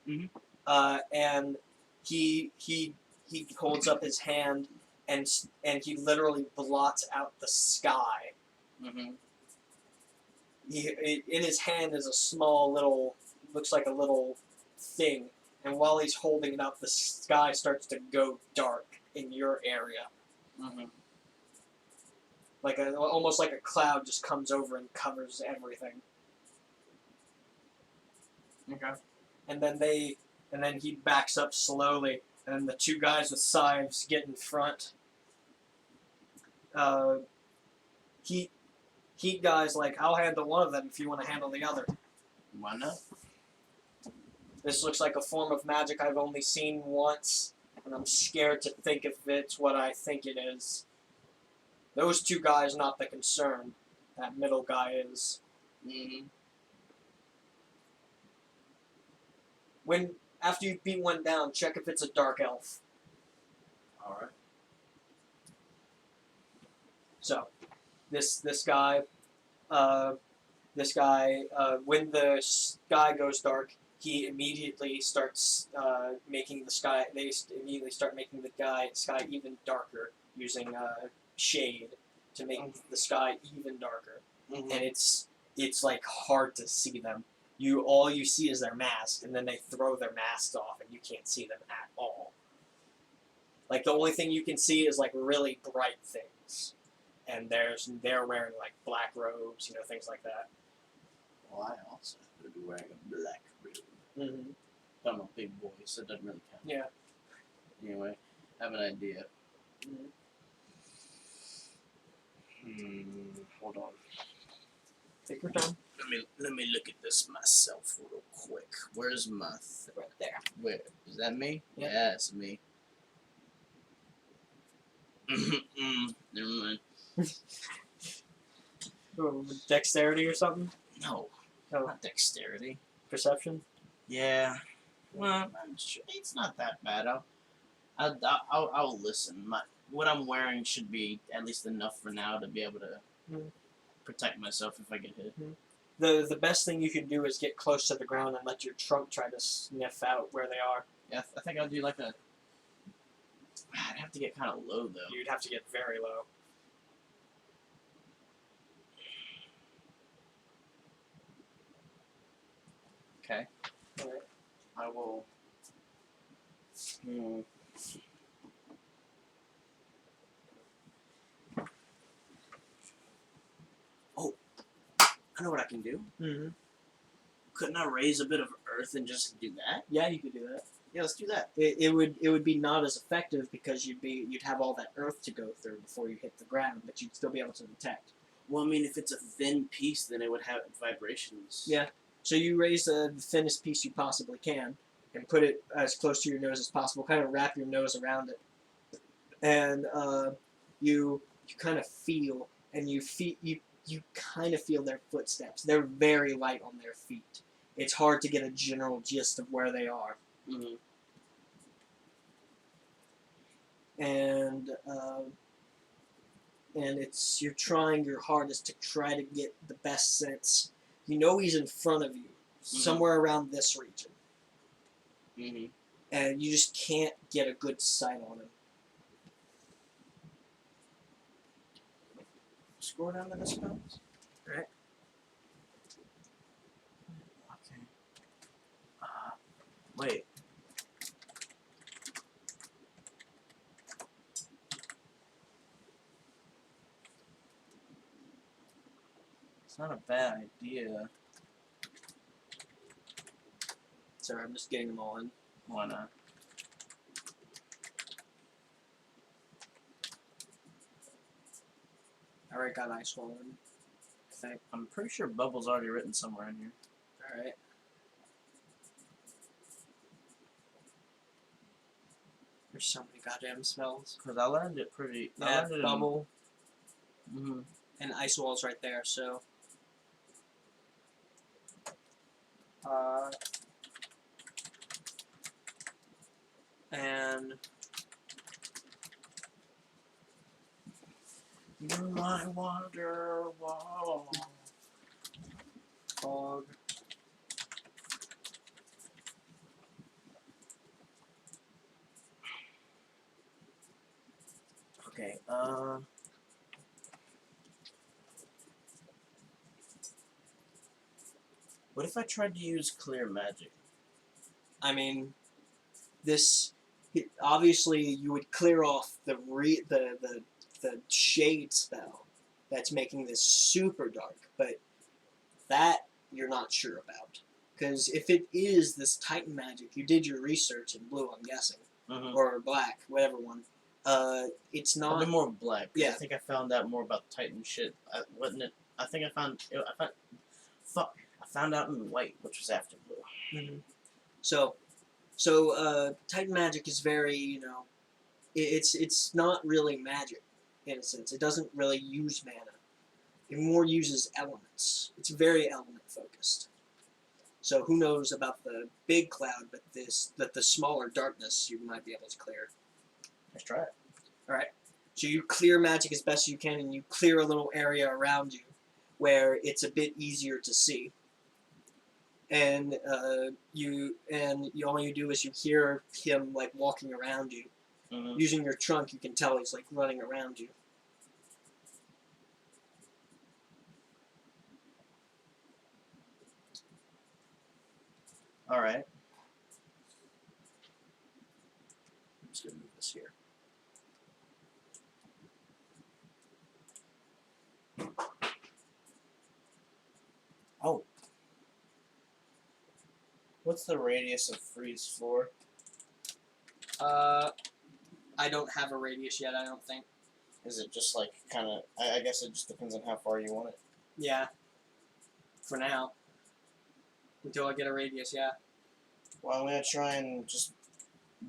[SPEAKER 1] And he holds up his hand, and he literally blots out the sky. In his hand is a small little, looks like a little thing, and while he's holding it up, the sky starts to go dark in your area. Almost like a cloud just comes over and covers everything.
[SPEAKER 2] Okay.
[SPEAKER 1] And then he backs up slowly, and then the 2 guys with scythes get in front. Heat guy's like, "I'll handle one of them if you want to handle the other."
[SPEAKER 2] Why not?
[SPEAKER 1] "This looks like a form of magic I've only seen once, and I'm scared to think if it's what I think it is. Those 2 guys not the concern. That middle guy is." After you beat one down, check if it's a dark elf.
[SPEAKER 2] Alright.
[SPEAKER 1] So, this guy, when the sky goes dark, he immediately starts making the sky. They immediately start making the sky even darker using shade to make the sky even darker, and it's like hard to see them. All you see is their mask, and then they throw their masks off, and you can't see them at all. Like the only thing you can see is like really bright things, and they're wearing like black robes, you know, things like that.
[SPEAKER 2] Well, I also happen to be wearing a black robe.
[SPEAKER 1] Mm-hmm.
[SPEAKER 2] I'm a big boy, so it doesn't really count.
[SPEAKER 1] Yeah.
[SPEAKER 2] Anyway, I have an idea.
[SPEAKER 1] Mm-hmm.
[SPEAKER 2] Hold on.
[SPEAKER 1] Take your time.
[SPEAKER 2] Let me look at this myself real quick. Where's my
[SPEAKER 1] Right there.
[SPEAKER 2] where is that me?
[SPEAKER 1] Yeah.
[SPEAKER 2] Yeah, it's me. Never mind.
[SPEAKER 1] Dexterity or something?
[SPEAKER 2] No,
[SPEAKER 1] Oh,
[SPEAKER 2] not dexterity.
[SPEAKER 1] perception.
[SPEAKER 2] Yeah. Well, I'm sure it's not that bad. I'll listen. What I'm wearing should be at least enough for now to be able to protect myself if I get hit.
[SPEAKER 1] The best thing you can do is get close to the ground and let your trunk try to sniff out where they are.
[SPEAKER 2] Yeah, I think I'll do like a. I'd have to get kind of low though.
[SPEAKER 1] You'd have to get very low.
[SPEAKER 2] Okay.
[SPEAKER 1] Alright.
[SPEAKER 2] I will. Oh, I know what I can do.
[SPEAKER 1] Mm-hmm.
[SPEAKER 2] Couldn't I raise a bit of earth and just do that?
[SPEAKER 1] Yeah, you could do that.
[SPEAKER 2] Yeah, let's do that.
[SPEAKER 1] It would be not as effective because you'd have all that earth to go through before you hit the ground, but you'd still be able to detect.
[SPEAKER 2] Well, I mean, if it's a thin piece, then it would have vibrations.
[SPEAKER 1] Yeah. So you raise the thinnest piece you possibly can and put it as close to your nose as possible. Kind of wrap your nose around it, and you kind of feel, and you kind of feel their footsteps. They're very light on their feet. It's hard to get a general gist of where they are.
[SPEAKER 2] Mm-hmm.
[SPEAKER 1] And you're trying your hardest to try to get the best sense. You know he's in front of you, somewhere around this region.
[SPEAKER 2] Mm-hmm.
[SPEAKER 1] And you just can't get a good sight on him.
[SPEAKER 2] Scroll down to the spells.
[SPEAKER 1] Alright.
[SPEAKER 2] Okay. Wait. It's not a bad idea.
[SPEAKER 1] Sorry, I'm just getting them all in.
[SPEAKER 2] Why not?
[SPEAKER 1] I already got Ice Wall in, I think.
[SPEAKER 2] I'm pretty sure Bubble's already written somewhere in here.
[SPEAKER 1] Alright. There's so many goddamn spells.
[SPEAKER 2] Because I learned it pretty... I
[SPEAKER 1] Yeah,
[SPEAKER 2] learned it
[SPEAKER 1] Bubble
[SPEAKER 2] Mm-hmm.
[SPEAKER 1] and Ice Wall's right there, so... and...
[SPEAKER 2] You might wonder why.
[SPEAKER 1] Fog.
[SPEAKER 2] Okay, what if I tried to use clear magic?
[SPEAKER 1] I mean, obviously you would clear off the shade spell that's making this super dark, but that you're not sure about. Because if it is this Titan magic, you did your research in blue, I'm guessing, or black, whatever one. It's not.
[SPEAKER 2] Probably more black.
[SPEAKER 1] Yeah.
[SPEAKER 2] I think I found out more about Titan shit. Wasn't it? I think I found. Fuck. I found out in white, which was after blue.
[SPEAKER 1] Mm-hmm. So, Titan magic is very, it's not really magic in a sense. It doesn't really use mana. It more uses elements. It's very element focused. So who knows about the big cloud, but the smaller darkness you might be able to clear.
[SPEAKER 2] Let's try it.
[SPEAKER 1] All right. So you clear magic as best you can, and you clear a little area around you where it's a bit easier to see. And all you do is you hear him like walking around you.
[SPEAKER 2] Mm-hmm.
[SPEAKER 1] Using your trunk, you can tell he's like running around you.
[SPEAKER 2] All right. I'm just gonna move this here. What's the radius of freeze floor?
[SPEAKER 1] I don't have a radius yet, I don't think.
[SPEAKER 2] Is it just like kind of? I guess it just depends on how far you want it.
[SPEAKER 1] Yeah. For now. Until I get a radius, yeah.
[SPEAKER 2] Well, I'm gonna try and just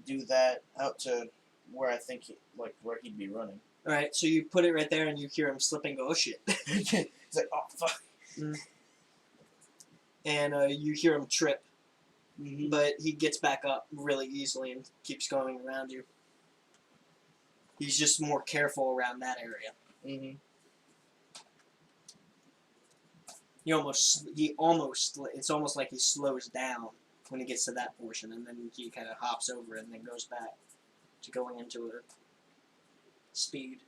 [SPEAKER 2] do that out to where I think where he'd be running.
[SPEAKER 1] Alright, so you put it right there and you hear him slip and go, oh shit.
[SPEAKER 2] He's like, oh fuck.
[SPEAKER 1] And you hear him trip.
[SPEAKER 2] Mm-hmm.
[SPEAKER 1] But he gets back up really easily and keeps going around you. He's just more careful around that area.
[SPEAKER 2] Mm-hmm.
[SPEAKER 1] It's almost like he slows down when he gets to that portion, and then he kind of hops over it and then goes back to going into a speed.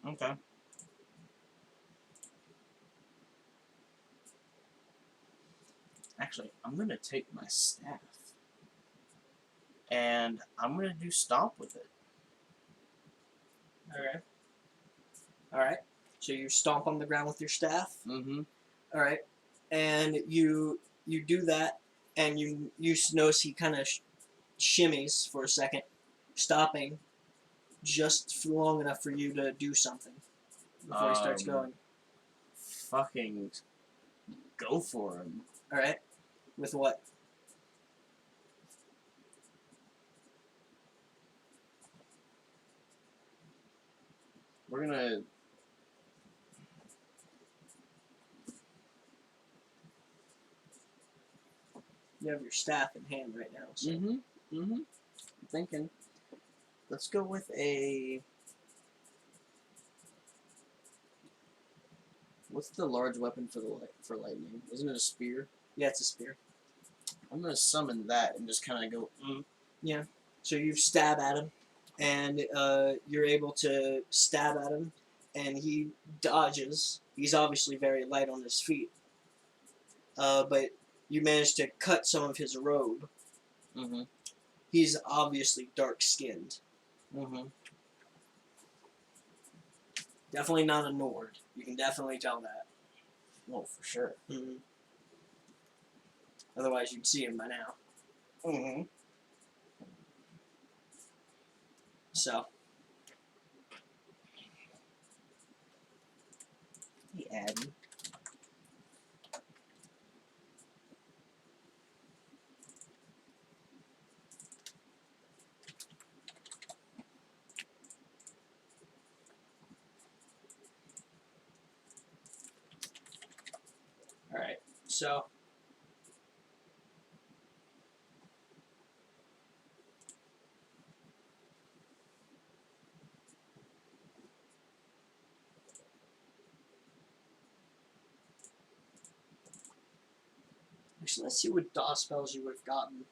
[SPEAKER 2] Okay. Actually, I'm gonna take my staff and I'm gonna do stomp with it.
[SPEAKER 1] Okay. Alright. So you stomp on the ground with your staff.
[SPEAKER 2] Mm-hmm.
[SPEAKER 1] Alright. And you do that, and you notice he kind of shimmies for a second, stopping just long enough for you to do something before he starts going.
[SPEAKER 2] Fucking go for him.
[SPEAKER 1] Alright. With what?
[SPEAKER 2] We're gonna.
[SPEAKER 1] You have your staff in hand right now. So.
[SPEAKER 2] Mm-hmm. Mm-hmm. I'm thinking. Let's go with a. What's the large weapon for lightning? Isn't it a spear?
[SPEAKER 1] Yeah, it's a spear.
[SPEAKER 2] I'm gonna summon that and just kind of go.
[SPEAKER 1] Yeah. So you stab at him, and you're able to stab at him, and he dodges. He's obviously very light on his feet. But you manage to cut some of his robe.
[SPEAKER 2] Mm-hmm.
[SPEAKER 1] He's obviously dark-skinned.
[SPEAKER 2] Mm-hmm.
[SPEAKER 1] Definitely not a Nord. You can definitely tell that.
[SPEAKER 2] Oh, for sure.
[SPEAKER 1] Mm-hmm. Otherwise, you'd see him by now.
[SPEAKER 2] Mm-hmm.
[SPEAKER 1] So.
[SPEAKER 2] Hey, Abby.
[SPEAKER 1] Alright. So. Actually, let's see what DOS spells you would have gotten.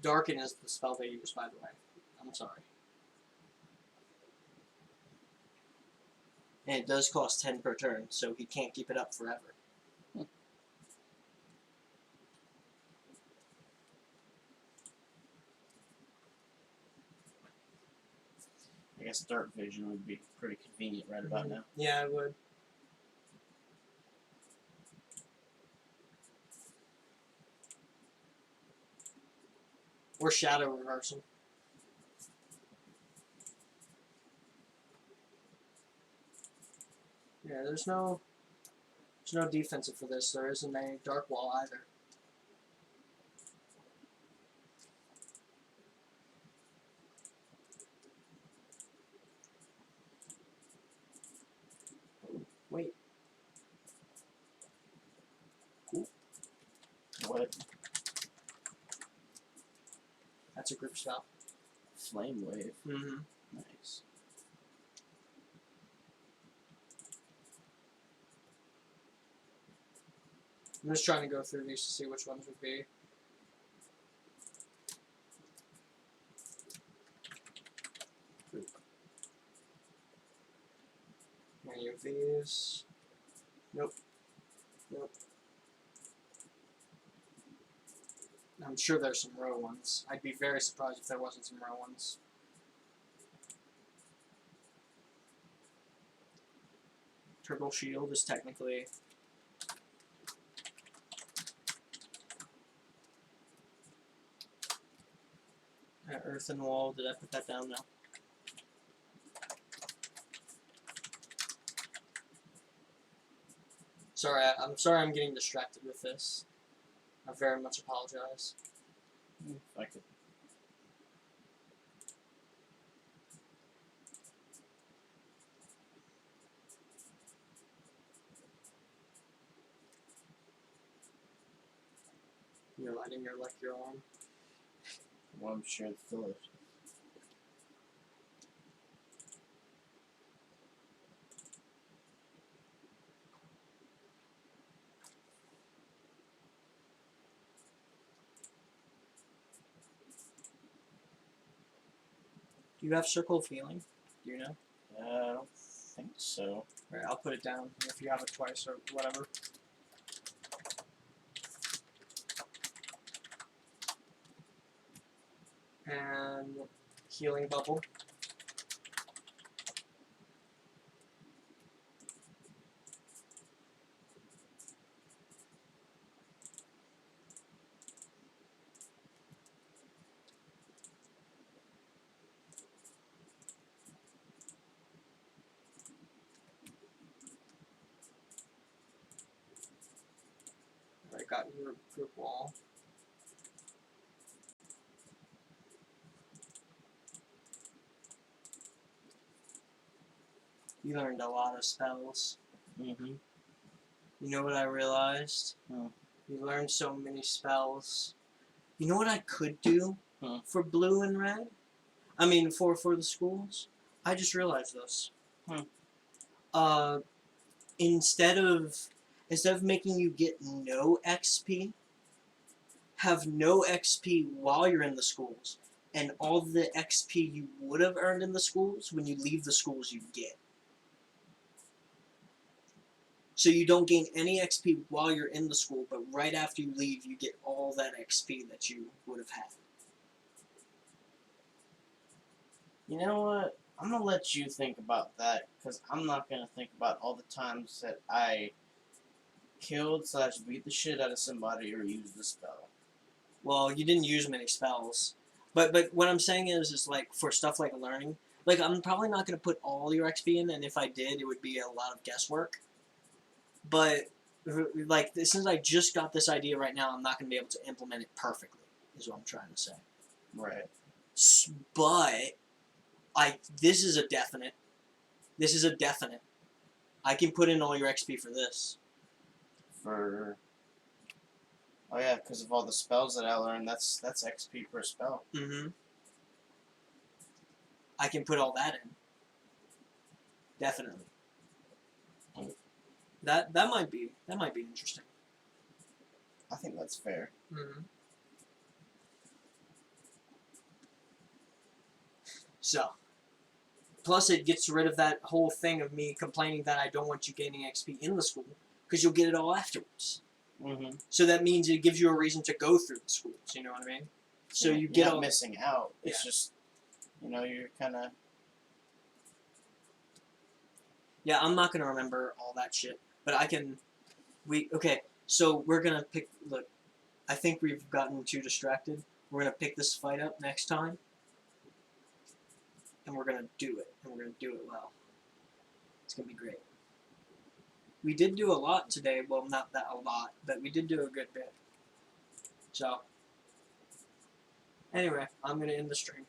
[SPEAKER 1] Darken is the spell they use, by the way. I'm sorry. And it does cost 10 per turn, so he can't keep it up forever.
[SPEAKER 2] I guess dark vision would be pretty convenient right about now.
[SPEAKER 1] Yeah, I would. Or shadow reversal. Yeah, there's no defensive for this. There isn't a dark wall either. Wait. Cool.
[SPEAKER 2] What?
[SPEAKER 1] That's a group spell.
[SPEAKER 2] Flame wave.
[SPEAKER 1] Mm-hmm.
[SPEAKER 2] Nice.
[SPEAKER 1] I'm just trying to go through these to see which ones would be. Any of these? Nope. Nope. I'm sure there's some row ones. I'd be very surprised if there wasn't some row ones. Triple shield is technically... earthen wall, did I put that down now? Sorry, I'm sorry I'm getting distracted with this. I very much apologize.
[SPEAKER 2] I could.
[SPEAKER 1] You're lighting your arm.
[SPEAKER 2] Well, I'm sure it still is.
[SPEAKER 1] Do you have circle of healing? Do you know?
[SPEAKER 2] I don't think so.
[SPEAKER 1] Alright, I'll put it down if you have it twice or whatever. And healing bubble. I got your group wall. You learned a lot of spells.
[SPEAKER 2] Mm-hmm.
[SPEAKER 1] You know what I realized?
[SPEAKER 2] Hmm.
[SPEAKER 1] You learned so many spells. You know what I could do for blue and red? I mean, for the schools? I just realized this. Instead of making you get no XP, have no XP while you're in the schools, and all the XP you would have earned in the schools, when you leave the schools, you get. So you don't gain any XP while you're in the school, but right after you leave, you get all that XP that you would have had.
[SPEAKER 2] You know what? I'm gonna let you think about that, because I'm not gonna think about all the times that I killed / beat the shit out of somebody or used the spell.
[SPEAKER 1] Well, you didn't use many spells. But what I'm saying is like, for stuff like learning, like, I'm probably not going to put all your XP in, and if I did, it would be a lot of guesswork. But, like, since I just got this idea right now, I'm not going to be able to implement it perfectly, is what I'm trying to say.
[SPEAKER 2] Right.
[SPEAKER 1] But, this is a definite. This is a definite. I can put in all your XP for this.
[SPEAKER 2] Oh yeah, because of all the spells that I learned, that's XP per spell.
[SPEAKER 1] Mm-hmm. I can put all that in. Definitely. That might be interesting.
[SPEAKER 2] I think that's fair.
[SPEAKER 1] Mm-hmm. So, plus it gets rid of that whole thing of me complaining that I don't want you gaining XP in the school, because you'll get it all afterwards.
[SPEAKER 2] Mm-hmm.
[SPEAKER 1] So that means it gives you a reason to go through the schools. You know what I mean? So
[SPEAKER 2] yeah,
[SPEAKER 1] you get
[SPEAKER 2] you're
[SPEAKER 1] all
[SPEAKER 2] not missing out. It's
[SPEAKER 1] yeah.
[SPEAKER 2] just, you're kind of.
[SPEAKER 1] Yeah, I'm not gonna remember all that shit, but I can. Okay. So we're gonna pick. Look, I think we've gotten too distracted. We're gonna pick this fight up next time, and we're gonna do it, and we're gonna do it well. It's gonna be great. We did do a lot today. Well, not that a lot, but we did do a good bit. So, anyway, I'm gonna end the stream.